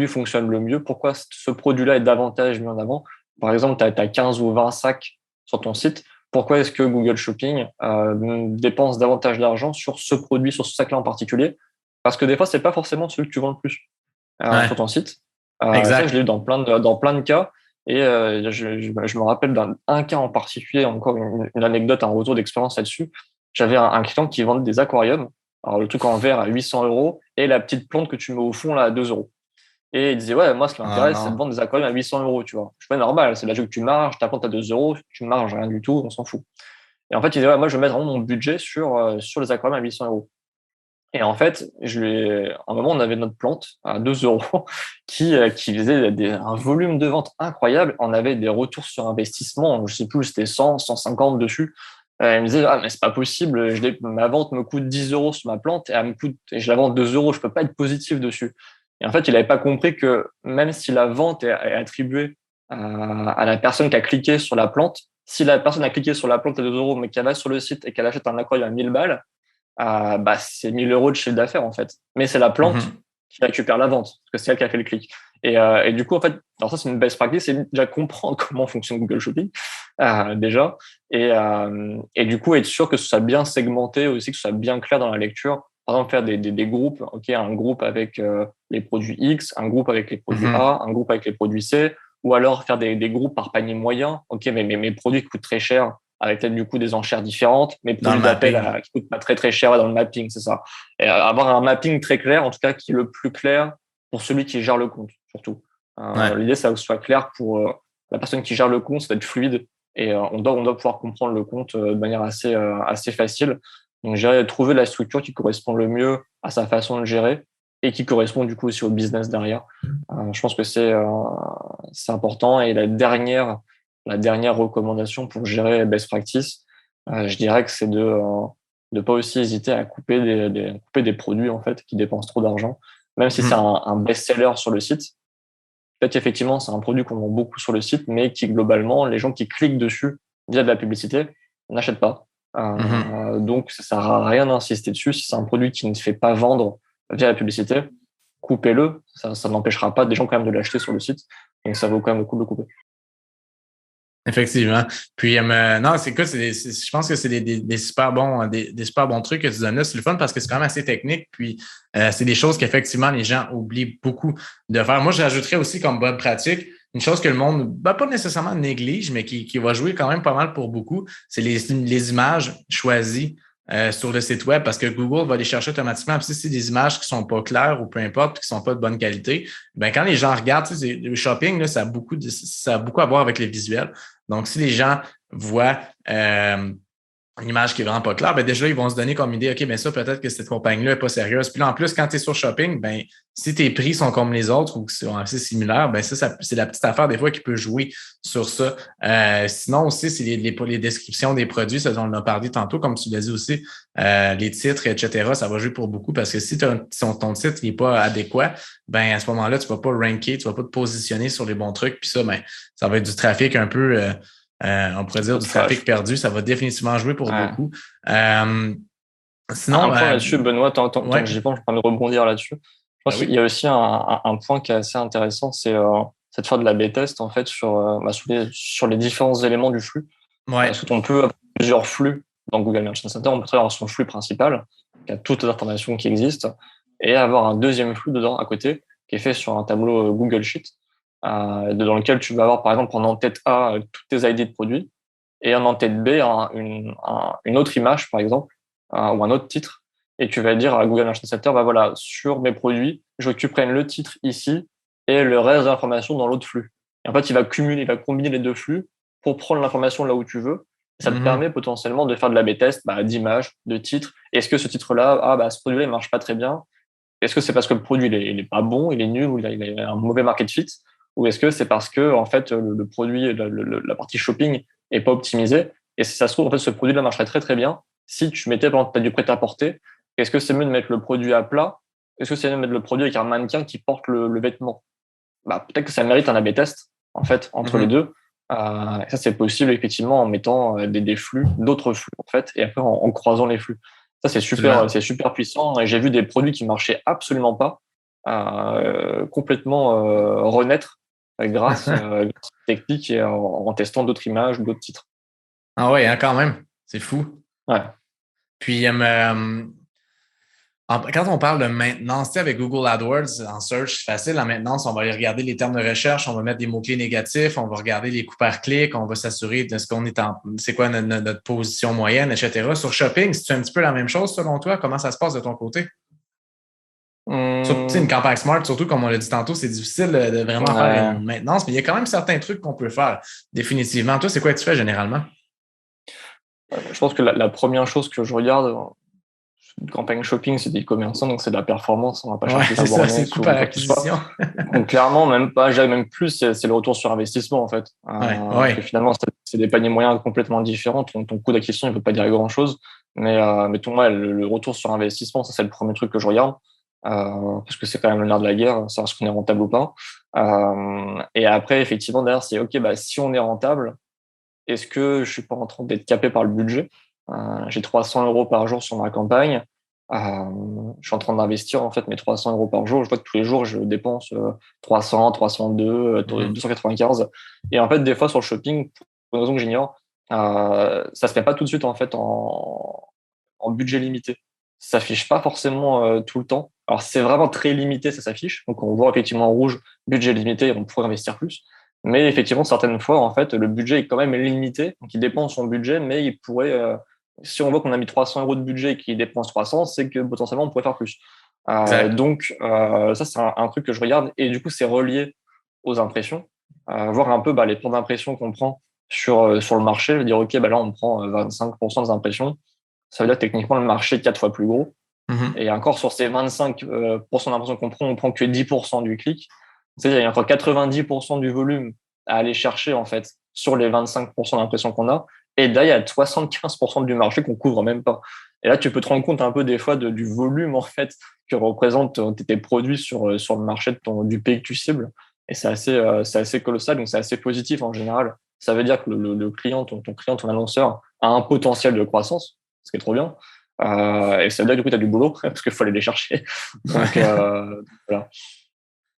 fonctionne le mieux, pourquoi ce produit-là est davantage mis en avant. Par exemple, tu as 15 ou 20 sacs sur ton site. Pourquoi est-ce que Google Shopping dépense davantage d'argent sur ce produit, sur ce sac-là en particulier? Parce que des fois, c'est pas forcément celui que tu vends le plus Ouais, sur ton site. Ça, je exact. l'ai eu dans plein de cas. Et je me rappelle d'un cas en particulier, encore une anecdote, un retour d'expérience là-dessus. J'avais un client qui vendait des aquariums. Alors, le truc en verre à 800 euros et la petite plante que tu mets au fond là à 2 euros. Et il disait, ouais, moi, ce qui Ah m'intéresse, c'est de non. vendre des aquariums à 800 euros, tu vois. Je fais normal, c'est la que tu marges, ta plante à 2 euros, tu marges rien du tout, on s'en fout. Et en fait, il disait, ouais, moi, je vais mettre vraiment mon budget sur les aquariums à 800 euros. Et en fait, à un moment, on avait notre plante à 2 euros qui faisait un volume de vente incroyable. On avait des retours sur investissement, je sais plus, c'était 100, 150 dessus. Elle me disait, ah, mais c'est pas possible, ma vente me coûte 10 euros sur ma plante et je la vends 2 euros, je peux pas être positif dessus. Et en fait, il avait pas compris que même si la vente est attribuée à la personne qui a cliqué sur la plante, si la personne a cliqué sur la plante à 2 euros, mais qu'elle va sur le site et qu'elle achète un aquarium à 1000 balles, bah, c'est 1000 euros de chiffre d'affaires, en fait. Mais c'est la plante Mhm. qui récupère la vente, parce que c'est elle qui a fait le clic. Et du coup, en fait, alors ça, c'est une best practice, c'est déjà comprendre comment fonctionne Google Shopping, déjà. Et du coup, être sûr que ce soit bien segmenté aussi, que ce soit bien clair dans la lecture. Par exemple, faire des groupes, ok, un groupe avec les produits X, un groupe avec les produits Mhm. A, un groupe avec les produits C, ou alors faire des groupes par panier moyen. Ok, mais mes produits coûtent très cher, avec peut-être du coup des enchères différentes, mes Dans le produits d'appel mapping. qui coûtent pas très très cher dans le mapping, c'est ça. Et avoir un mapping très clair, en tout cas qui est le plus clair pour celui qui gère le compte, surtout. Ouais. L'idée, c'est que ce soit clair pour la personne qui gère le compte, ça doit être fluide et on doit pouvoir comprendre le compte de manière assez facile. Donc, j'ai trouver la structure qui correspond le mieux à sa façon de le gérer et qui correspond du coup aussi au business derrière. Je pense que c'est important. Et la dernière recommandation pour gérer best practice, je dirais que c'est de pas aussi hésiter à couper des produits en fait qui dépensent trop d'argent, même si c'est Mhm. un best-seller sur le site. Peut-être qu'effectivement, c'est un produit qu'on vend beaucoup sur le site, mais qui globalement, les gens qui cliquent dessus via de la publicité n'achètent pas. Mhm. Donc, ça sert à rien d'insister dessus. Si c'est un produit qui ne fait pas vendre via la publicité, coupez-le. Ça n'empêchera pas des gens quand même de l'acheter sur le site. Donc, ça vaut quand même le coup de le couper. Effectivement. Puis, non, c'est quoi? Je pense que c'est des super bons, des super bons trucs que tu donnes là. C'est le fun parce que c'est quand même assez technique. Puis, c'est des choses qu'effectivement les gens oublient beaucoup de faire. Moi, j'ajouterais aussi comme bonne pratique une chose que le monde, ben, pas nécessairement néglige, mais qui va jouer quand même pas mal pour beaucoup, c'est les images choisies sur le site web parce que Google va les chercher automatiquement. Puis si c'est des images qui sont pas claires ou peu importe, puis qui sont pas de bonne qualité, ben quand les gens regardent, tu sais, le shopping, là, ça a beaucoup à voir avec les visuels. Donc, si les gens voient une image qui est vraiment pas claire, ben déjà, ils vont se donner comme idée, OK, mais ça, peut-être que cette compagnie-là n'est pas sérieuse. Puis là, en plus, quand tu es sur shopping, ben, si tes prix sont comme les autres ou qui sont assez similaires, ben ça c'est la petite affaire des fois qui peut jouer sur ça. Sinon aussi, c'est les descriptions des produits, ça dont on a parlé tantôt, comme tu l'as dit aussi, les titres, etc., ça va jouer pour beaucoup parce que si ton titre n'est pas adéquat, ben à ce moment-là, tu ne vas pas ranker, tu ne vas pas te positionner sur les bons trucs. Puis ça, ben, ça va être du trafic un peu on pourrait dire Trop du de trafic trash. perdu, ça va définitivement jouer pour Ouais. beaucoup. Euh, Un sinon, point là-dessus, Benoît, tant ouais, que j'y pense, je peux me rebondir là-dessus. Je ben pense qu'il y oui. a aussi un point qui est assez intéressant, c'est de faire de la B-test en fait sur les différents éléments du flux. Ouais. Parce qu'on peut avoir plusieurs flux dans Google Merchant Center. On peut avoir son flux principal, qui a toutes les informations qui existent, et avoir un deuxième flux dedans à côté, qui est fait sur un tableau Google Sheet, dans lequel tu vas avoir, par exemple, en en-tête A, toutes tes ID de produits, et en en-tête B, une autre image, par exemple, ou un autre titre. Et tu vas dire à Google Merchant Center, bah voilà, sur mes produits, je veux que tu prennes le titre ici et le reste de l'information dans l'autre flux. Et en fait, il va combiner les deux flux pour prendre l'information là où tu veux. Et ça te Mhm. permet potentiellement de faire de l'A/B test d'images, de titres. Est-ce que ce titre-là, ce produit-là, il marche pas très bien? Est-ce que c'est parce que le produit il est pas bon, il est nul, ou il a un mauvais market fit? Ou est-ce que c'est parce que en fait le produit, la partie shopping est pas optimisée? Et si ça se trouve, en fait, ce produit-là marcherait très très bien si tu mettais, par exemple, t'as du prêt-à-porter. Est-ce que c'est mieux de mettre le produit à plat est-ce que c'est mettre le produit avec un mannequin qui porte le vêtement? Bah, peut-être que ça mérite un A/B test, en fait, entre les deux. Ça, c'est possible, effectivement, en mettant des flux, d'autres flux, en fait, et après en croisant les flux. Ça, c'est super puissant. Et j'ai vu des produits qui marchaient absolument pas, complètement renaître grâce à cette technique et en testant d'autres images ou d'autres titres. Ah ouais, hein, quand même. C'est fou. Ouais. Puis, quand on parle de maintenance, tu sais, avec Google AdWords, en search, c'est facile. En maintenance, on va aller regarder les termes de recherche, on va mettre des mots-clés négatifs, on va regarder les coûts par clic, on va s'assurer de ce qu'on est c'est quoi notre position moyenne, etc. Sur Shopping, c'est un petit peu la même chose selon toi? Comment ça se passe de ton côté? Surtout, une campagne smart, surtout comme on l'a dit tantôt, c'est difficile de vraiment faire une maintenance, mais il y a quand même certains trucs qu'on peut faire, définitivement. Toi, c'est quoi que tu fais généralement? Je pense que la première chose que je regarde, campagne shopping, c'est des e-commerçants, donc c'est de la performance. On va pas chercher c'est ça, c'est coût par acquisition. Donc clairement, même plus, c'est le retour sur investissement en fait. Parce que finalement, c'est des paniers moyens complètement différents. Ton coût d'acquisition, il ne veut pas dire grand chose, mais le retour sur investissement, ça c'est le premier truc que je regarde, parce que c'est quand même le nerf de la guerre, savoir ce qu'on est rentable ou pas. Et après, effectivement, derrière, c'est ok, si on est rentable, est-ce que je suis pas en train d'être capé par le budget? J'ai 300 € par jour sur ma campagne. Je suis en train d'investir en fait mes 300 € par jour. Je vois que tous les jours, je dépense 300, 302, 295. Et en fait, des fois sur le shopping, pour une raison que j'ignore, ça se fait pas tout de suite en fait en budget limité. Ça s'affiche pas forcément tout le temps. Alors c'est vraiment très limité, ça s'affiche. Donc on voit effectivement en rouge, budget limité, on pourrait investir plus. Mais effectivement, certaines fois, en fait, le budget est quand même limité. Donc il dépense son budget, mais il pourrait si on voit qu'on a mis 300 € de budget et qu'il dépense 300, c'est que potentiellement on pourrait faire plus. Donc ça, c'est un truc que je regarde. Et du coup, c'est relié aux impressions. Voir un peu les points d'impression qu'on prend sur le marché. Je veux dire, OK, là, on prend 25% des impressions. Ça veut dire que techniquement, le marché est 4 fois plus gros. Et encore, sur ces 25% d'impressions qu'on prend, on prend que 10% du clic. C'est-à-dire qu'il y a encore 90% du volume à aller chercher, en fait, sur les 25% d'impressions qu'on a. Et là, il y a 75% du marché qu'on couvre même pas. Et là, tu peux te rendre compte un peu des fois du volume, en fait, que représentent tes produits sur le marché du pays que tu cibles. Et c'est assez colossal, donc c'est assez positif en général. Ça veut dire que le client, ton client, ton annonceur a un potentiel de croissance, ce qui est trop bien. Et ça veut dire que du coup, tu as du boulot, parce qu'il faut aller les chercher. Donc, voilà.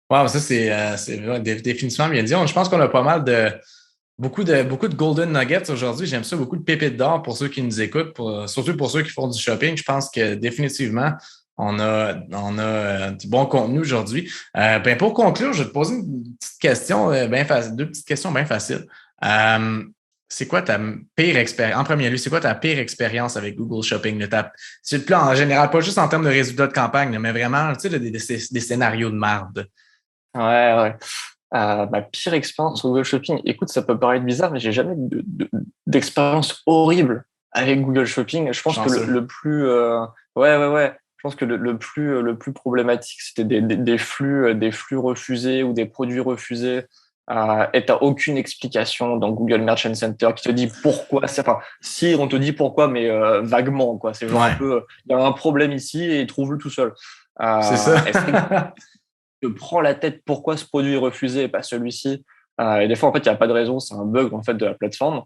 Wow, ça, c'est définitivement bien dit. Je pense qu'on a pas mal beaucoup de golden nuggets aujourd'hui. J'aime ça, beaucoup de pépites d'or pour ceux qui nous écoutent, surtout pour ceux qui font du shopping. Je pense que définitivement, on a du bon contenu aujourd'hui. Pour conclure, je vais te poser une petite question deux petites questions bien faciles. C'est quoi ta pire expérience? En premier lieu, c'est quoi ta pire expérience avec Google Shopping? C'est le plan en général, pas juste en termes de résultats de campagne, mais vraiment des scénarios de merde. Ouais. Ma pire expérience sur Google Shopping, écoute, ça peut paraître bizarre, mais j'ai jamais d'expérience horrible avec Google Shopping. Je pense que le plus, Je pense que le plus problématique, c'était des flux refusés ou des produits refusés. Et t'as aucune explication dans Google Merchant Center qui te dit pourquoi. Si on te dit pourquoi, mais vaguement, quoi. C'est genre un peu, il y a un problème ici et trouve-le tout seul. C'est ça. Te prends la tête pourquoi ce produit est refusé et pas celui-ci. Et des fois, en fait, il n'y a pas de raison, c'est un bug en fait de la plateforme.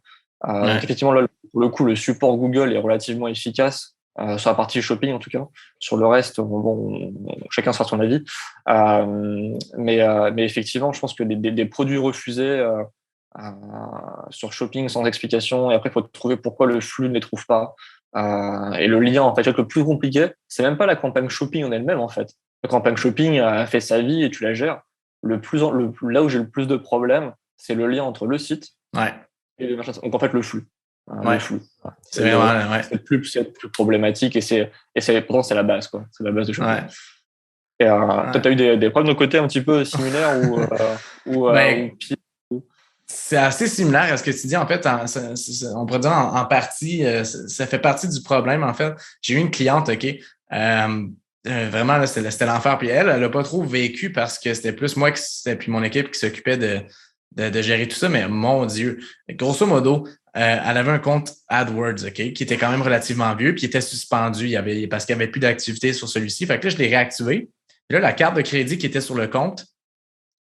Donc effectivement, là, pour le coup, le support Google est relativement efficace sur la partie shopping en tout cas. Sur le reste, chacun sera son avis. Mais effectivement, je pense que des produits refusés sur shopping sans explication, et après, il faut trouver pourquoi le flux ne les trouve pas. Et le lien, en fait, le plus compliqué, c'est même pas la campagne shopping en elle-même, en fait. La campagne shopping a fait sa vie et tu la gères. Là où j'ai le plus de problèmes, c'est le lien entre le site et le marché. Donc en fait, le flux. Le flux. C'est vraiment c'est le plus problématique et pourtant c'est la base, quoi. C'est la base de shopping. Ouais. Et toi, tu as eu des problèmes de côté un petit peu similaires ou pire? C'est assez similaire à ce que tu dis. En fait, on pourrait dire en partie, ça fait partie du problème. En fait, j'ai eu une cliente, OK, vraiment, là, c'était l'enfer. Puis elle n'a pas trop vécu parce que c'était plus moi puis mon équipe qui s'occupait de gérer tout ça. Mais mon Dieu, grosso modo, elle avait un compte AdWords, OK, qui était quand même relativement vieux, puis il était suspendu parce qu'il n'y avait plus d'activité sur celui-ci. Fait que là, je l'ai réactivé. Puis là, la carte de crédit qui était sur le compte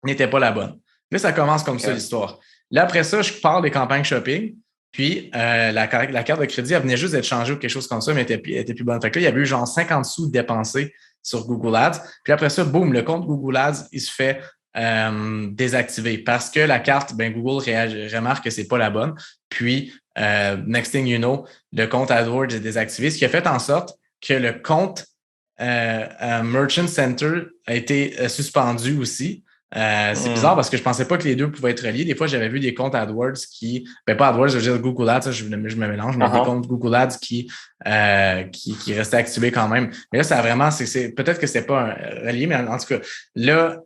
n'était pas la bonne. Là, ça commence comme ça, l'histoire. Là, après ça, je pars des campagnes shopping. Puis, la carte de crédit, elle venait juste d'être changée ou quelque chose comme ça, mais elle était plus bonne. Fait que là, il y avait eu genre 50 sous dépensés sur Google Ads. Puis après ça, boum, le compte Google Ads, il se fait désactiver parce que la carte, ben, Google remarque que c'est pas la bonne. Puis, next thing you know, le compte AdWords est désactivé, ce qui a fait en sorte que le compte Merchant Center a été suspendu aussi. C'est bizarre parce que je pensais pas que les deux pouvaient être reliés. Des fois, j'avais vu des comptes AdWords pas AdWords, je veux dire Google Ads, je me mélange, mais des comptes Google Ads qui restaient activés quand même. Mais là, ça a vraiment, peut-être que c'était pas relié, mais en tout cas, là,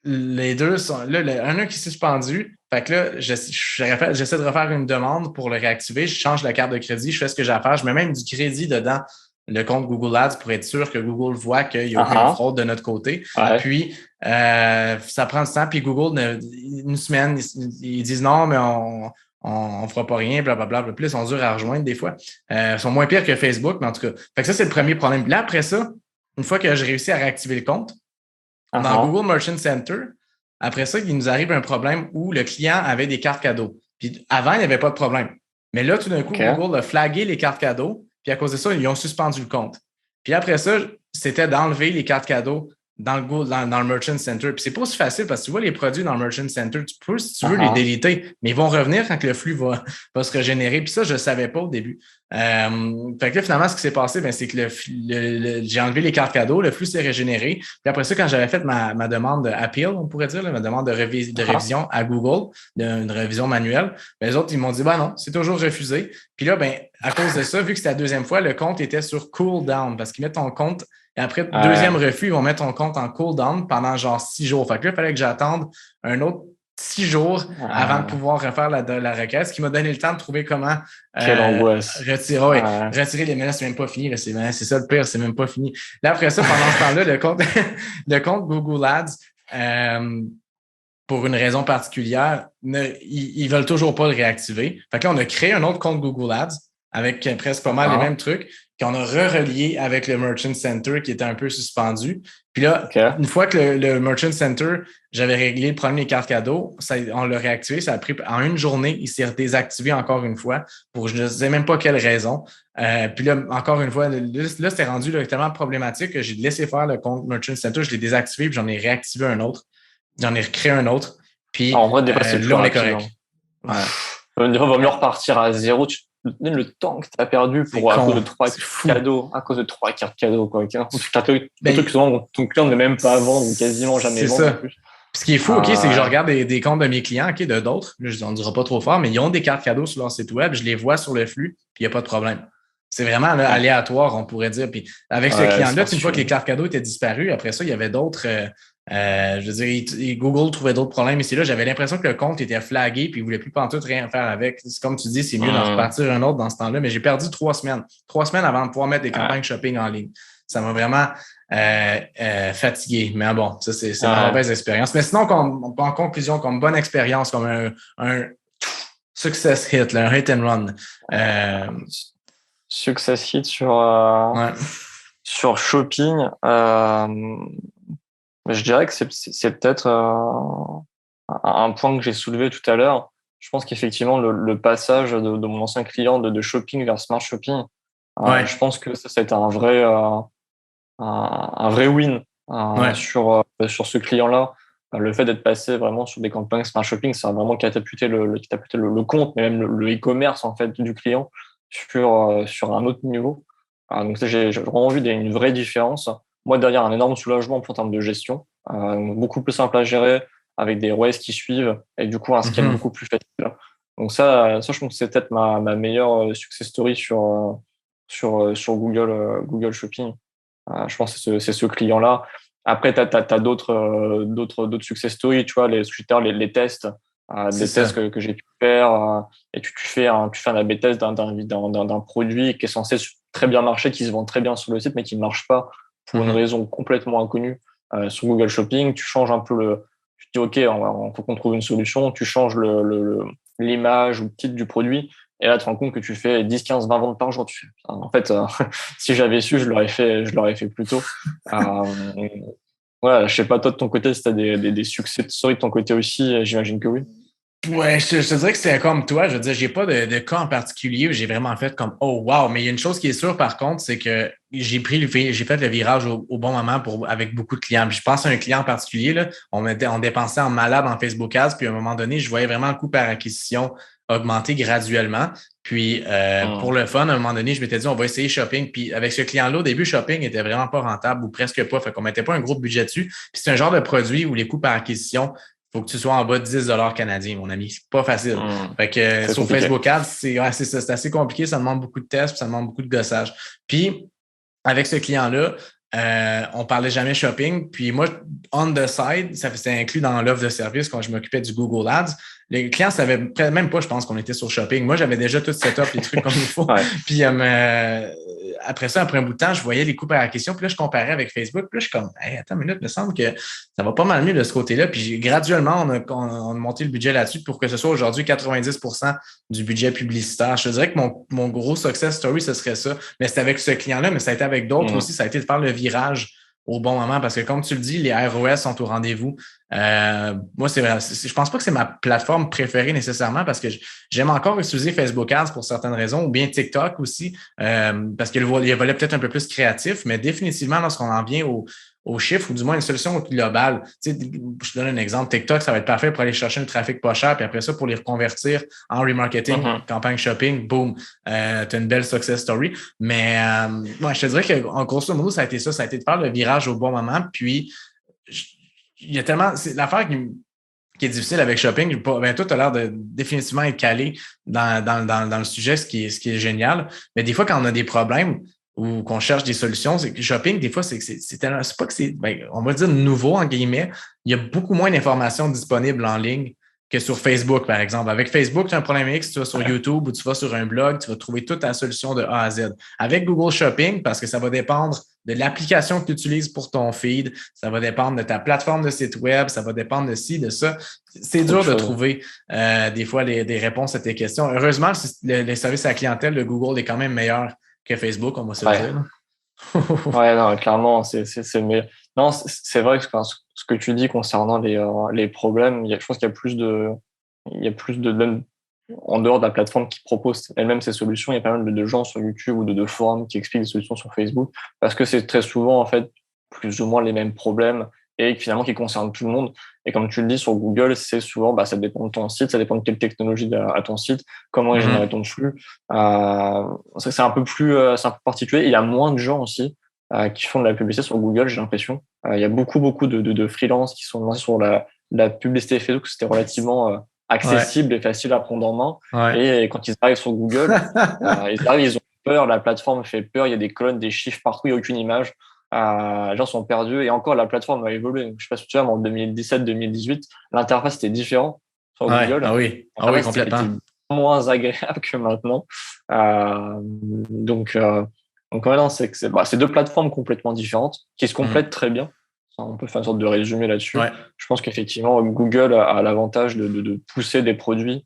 les deux sont, là, un qui est suspendu. Fait que là, j'essaie de refaire une demande pour le réactiver. Je change la carte de crédit, je fais ce que j'ai à faire. Je mets même du crédit dedans le compte Google Ads pour être sûr que Google voit qu'il n'y a aucune fraude de notre côté. Puis, ça prend du temps. Puis Google, une semaine, ils disent non, mais on fera pas rien, blablabla. Puis ils sont durs à rejoindre des fois. Ils sont moins pires que Facebook, mais en tout cas. Fait que ça, c'est le premier problème. Puis là, après ça, une fois que j'ai réussi à réactiver le compte, dans Google Merchant Center, après ça, il nous arrive un problème où le client avait des cartes cadeaux. Puis avant, il n'y avait pas de problème. Mais là, tout d'un coup, Google a flagué les cartes cadeaux. Puis à cause de ça, ils ont suspendu le compte. Puis après ça, c'était d'enlever les cartes cadeaux dans le Merchant Center. Puis c'est pas aussi facile parce que tu vois les produits dans le Merchant Center, tu peux, si tu veux, les déliter, mais ils vont revenir quand le flux va se régénérer. Puis ça, je ne savais pas au début. Fait que là, finalement, ce qui s'est passé, c'est que j'ai enlevé les cartes cadeaux, le flux s'est régénéré. Puis après ça, quand j'avais fait ma demande d'appeal, on pourrait dire, ma demande de révision à Google, une révision manuelle, les autres, ils m'ont dit, non, c'est toujours refusé. Puis là, à cause de ça, vu que c'était la deuxième fois, le compte était sur cool down parce qu'ils mettent ton compte et après, deuxième refus, ils vont mettre ton compte en cool down pendant genre 6 jours. Fait que là, il fallait que j'attende un autre 6 jours avant de pouvoir refaire la requête, ce qui m'a donné le temps de trouver comment retirer les menaces. C'est même pas fini. C'est ça le pire, c'est même pas fini. Là, après ça, pendant ce temps-là, le compte Google Ads, pour une raison particulière, ils veulent toujours pas le réactiver. Fait que là, on a créé un autre compte Google Ads avec presque pas mal les mêmes trucs qu'on a relié avec le Merchant Center qui était un peu suspendu. Puis là, une fois que le Merchant Center, j'avais réglé le problème des cartes cadeaux, on l'a réactivé. Ça a pris en une journée, il s'est désactivé encore une fois pour je ne sais même pas quelle raison. Puis là, encore une fois, là c'était rendu tellement problématique que j'ai laissé faire le compte Merchant Center, je l'ai désactivé puis j'en ai réactivé un autre. J'en ai recréé un autre. Puis en vrai, des fois, c'est là, on est correct. Des fois, il va mieux repartir à zéro. Tu donnes le temps que tu as perdu à cause de 3 cadeaux, à cause de 3 cartes cadeaux. Quoi. Des trucs que souvent ton client ne met même pas à vendre ou quasiment jamais vendre. C'est ça. Ce qui est fou, c'est que je regarde des comptes de mes clients, de d'autres, on ne dira pas trop fort, mais ils ont des cartes cadeaux sur leur site web, je les vois sur le flux, puis il n'y a pas de problème. C'est vraiment aléatoire, on pourrait dire. Puis avec ce client-là, une fois que les cartes cadeaux étaient disparues, après ça, il y avait d'autres. Je veux dire, Google trouvait d'autres problèmes ici là. J'avais l'impression que le compte était flagué puis il ne voulait plus pantoute rien faire avec. C'est comme tu dis, c'est mieux d'en repartir un autre dans ce temps-là. Mais j'ai perdu 3 semaines. 3 semaines avant de pouvoir mettre des campagnes shopping en ligne. Ça m'a vraiment fatigué. Mais bon, ça, c'est une mauvaise expérience. Mais sinon, en conclusion, comme bonne expérience, comme un success hit, un hit and run. Success hit sur shopping. Je dirais que c'est peut-être un point que j'ai soulevé tout à l'heure. Je pense qu'effectivement, le passage de mon ancien client de shopping vers smart shopping, je pense que ça a été un vrai win sur ce client-là. Le fait d'être passé vraiment sur des campagnes smart shopping, ça a vraiment catapulté le compte, mais même le e-commerce en fait du client sur un autre niveau. Donc ça, j'ai vraiment vu une vraie différence. Moi, derrière, un énorme soulagement en termes de gestion, beaucoup plus simple à gérer, avec des ROAS qui suivent, et du coup, un scale beaucoup plus facile. Donc ça, je pense que c'est peut-être ma meilleure success story sur Google Shopping. Je pense que c'est ce client-là. Après, tu as d'autres success stories, tu vois, les tests, des tests que j'ai pu faire, et tu fais un A/B test d'un produit qui est censé très bien marcher, qui se vend très bien sur le site, mais qui ne marche pas pour une raison complètement inconnue sur Google Shopping. Tu changes un peu tu te dis, OK, il faut qu'on trouve une solution. Tu changes l'image ou le titre du produit. Et là, tu te rends compte que tu fais 10, 15, 20 ventes par jour. Tu fais, en fait, si j'avais su, je l'aurais fait plus tôt. Ouais, je sais pas, toi, de ton côté, si tu as des succès de story de ton côté aussi, j'imagine que oui. Ouais, je te dirais que c'est comme toi. Je veux dire, j'ai pas de cas en particulier où j'ai vraiment fait comme oh wow. Mais il y a une chose qui est sûre par contre, c'est que j'ai fait le virage au bon moment avec beaucoup de clients. Puis je pense à un client en particulier, là, on dépensait en malade en Facebook Ads, puis à un moment donné, je voyais vraiment le coût par acquisition augmenter graduellement. Puis pour le fun, à un moment donné, je m'étais dit on va essayer shopping. Puis avec ce client-là, au début, shopping était vraiment pas rentable ou presque pas. Fait qu'on mettait pas un gros budget dessus. Puis c'est un genre de produit où les coûts par acquisition faut que tu sois en bas de 10 canadiens, mon ami. C'est pas facile. Fait que C'est sur compliqué. Facebook Ads, c'est ça, c'est assez compliqué. Ça demande beaucoup de tests, puis ça demande beaucoup de gossage. Puis, avec ce client-là, on parlait jamais shopping. Puis moi, on the side, ça c'était inclus dans l'offre de service quand je m'occupais du Google Ads. Les clients ne savaient même pas, je pense, qu'on était sur shopping. Moi, j'avais déjà tout set up, les trucs comme il faut. Ouais. Puis après ça, après un bout de temps, je voyais les coûts par acquisition. Puis là, je comparais avec Facebook. Puis là, je suis comme, hey, attends une minute, il me semble que ça va pas mal mieux de ce côté-là. Puis graduellement, on a monté le budget là-dessus pour que ce soit aujourd'hui 90% du budget publicitaire. Je te dirais que mon gros success story, ce serait ça. Mais c'était avec ce client-là, mais ça a été avec d'autres aussi. Ça a été de faire le virage au bon moment parce que, comme tu le dis, les ROS sont au rendez-vous. Moi, je pense pas que c'est ma plateforme préférée nécessairement parce que j'aime encore utiliser Facebook Ads pour certaines raisons ou bien TikTok aussi parce qu'il y a le volet peut-être un peu plus créatif, mais définitivement, lorsqu'on en vient aux chiffres ou du moins une solution globale. Tu sais, je te donne un exemple. TikTok, ça va être parfait pour aller chercher un trafic pas cher, puis après ça, pour les reconvertir en remarketing, campagne shopping, boom, tu as une belle success story. Mais moi, je te dirais qu'en grosso modo, ça a été ça. Ça a été de faire le virage au bon moment. Puis, il y a tellement. C'est l'affaire qui est difficile avec shopping. Ben, toi, tu as l'air de définitivement être calé dans le sujet, ce qui est génial. Mais des fois, quand on a des problèmes, ou qu'on cherche des solutions, c'est que shopping, des fois, c'est pas que c'est, ben, on va dire nouveau, en guillemets. Il y a beaucoup moins d'informations disponibles en ligne que sur Facebook, par exemple. Avec Facebook, tu as un problème X, tu vas sur YouTube ou tu vas sur un blog, tu vas trouver toute ta solution de A à Z. Avec Google Shopping, parce que ça va dépendre de l'application que tu utilises pour ton feed, ça va dépendre de ta plateforme de site web, ça va dépendre de ci, de ça. C'est dur de trouver des fois des réponses à tes questions. Heureusement, les services à la clientèle de Google est quand même meilleur que Facebook, on va se le dire. Ouais, non, clairement, mais non, c'est vrai que ce que tu dis concernant les problèmes, je pense qu'il y a plus de même en dehors de la plateforme qui propose elle-même ses solutions, il y a pas mal de gens sur YouTube ou de forums qui expliquent des solutions sur Facebook parce que c'est très souvent en fait plus ou moins les mêmes problèmes et finalement qui concernent tout le monde. Et comme tu le dis sur Google, c'est souvent, ça dépend de ton site, ça dépend de quelle technologie à ton site, comment est généré ton flux. C'est un peu particulier. Il y a moins de gens aussi qui font de la publicité sur Google, j'ai l'impression. Il y a beaucoup de freelances qui sont lancés sur la publicité Facebook. C'était relativement accessible et facile à prendre en main. Ouais. Et quand ils arrivent sur Google, ils ont peur, la plateforme fait peur, il y a des colonnes, des chiffres partout, il n'y a aucune image. Les gens sont perdus et encore la plateforme a évolué. Je sais pas si tu vois, en 2017-2018, l'interface était différente sur Google. Ah oui, complètement. C'était moins agréable que maintenant. Donc maintenant, c'est deux plateformes complètement différentes qui se complètent très bien. On peut faire une sorte de résumé là-dessus. Ouais. Je pense qu'effectivement, Google a l'avantage de pousser des produits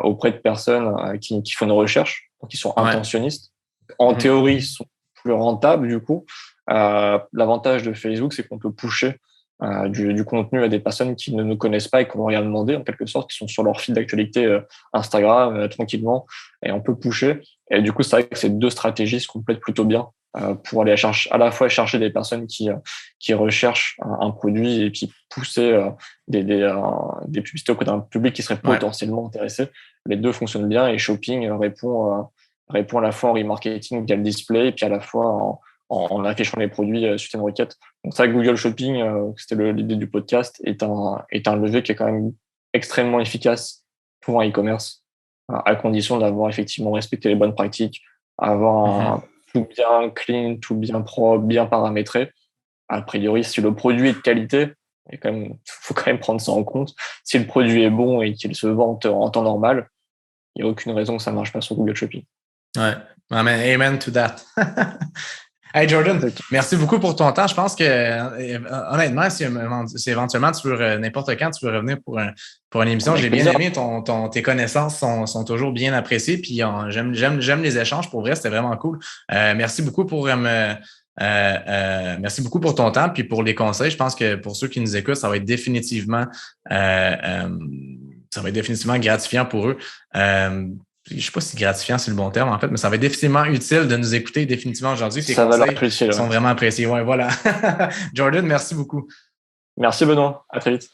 auprès de personnes qui font une recherche, qui sont intentionnistes. En théorie, ils sont plus rentables du coup. L'avantage de Facebook, c'est qu'on peut pusher du contenu à des personnes qui ne nous connaissent pas et qui n'ont rien demandé, en quelque sorte, qui sont sur leur fil d'actualité Instagram tranquillement, et on peut pusher. Et du coup, c'est vrai que ces deux stratégies se complètent plutôt bien pour aller à la fois chercher des personnes qui recherchent un produit et puis pousser des publicités auprès d'un public qui serait potentiellement intéressé. Les deux fonctionnent bien et Shopping répond à la fois en remarketing via le display et puis à la fois en affichant les produits suite à une requête. Donc ça, Google Shopping, c'était l'idée du podcast, est un levier qui est quand même extrêmement efficace pour un e-commerce, à condition d'avoir effectivement respecté les bonnes pratiques, avoir tout bien clean, tout bien propre, bien paramétré. A priori, si le produit est de qualité, faut quand même prendre ça en compte. Si le produit est bon et qu'il se vend en temps normal, il n'y a aucune raison que ça ne marche pas sur Google Shopping. Ouais, amen to that. Hey Jordan, merci beaucoup pour ton temps. Je pense que honnêtement, si éventuellement tu veux n'importe quand tu veux revenir pour une émission, j'ai bien aimé tes connaissances sont toujours bien appréciées. Puis j'aime les échanges. Pour vrai, c'était vraiment cool. Merci beaucoup pour Merci beaucoup pour ton temps puis pour les conseils. Je pense que pour ceux qui nous écoutent, ça va être définitivement gratifiant pour eux. Je ne sais pas si gratifiant, c'est le bon terme, en fait, mais ça va être définitivement utile de nous écouter définitivement aujourd'hui. Tes Ça va leur conseils apprécier, sont vraiment appréciés. Ouais, voilà. Jordan, merci beaucoup. Merci Benoît, à très vite.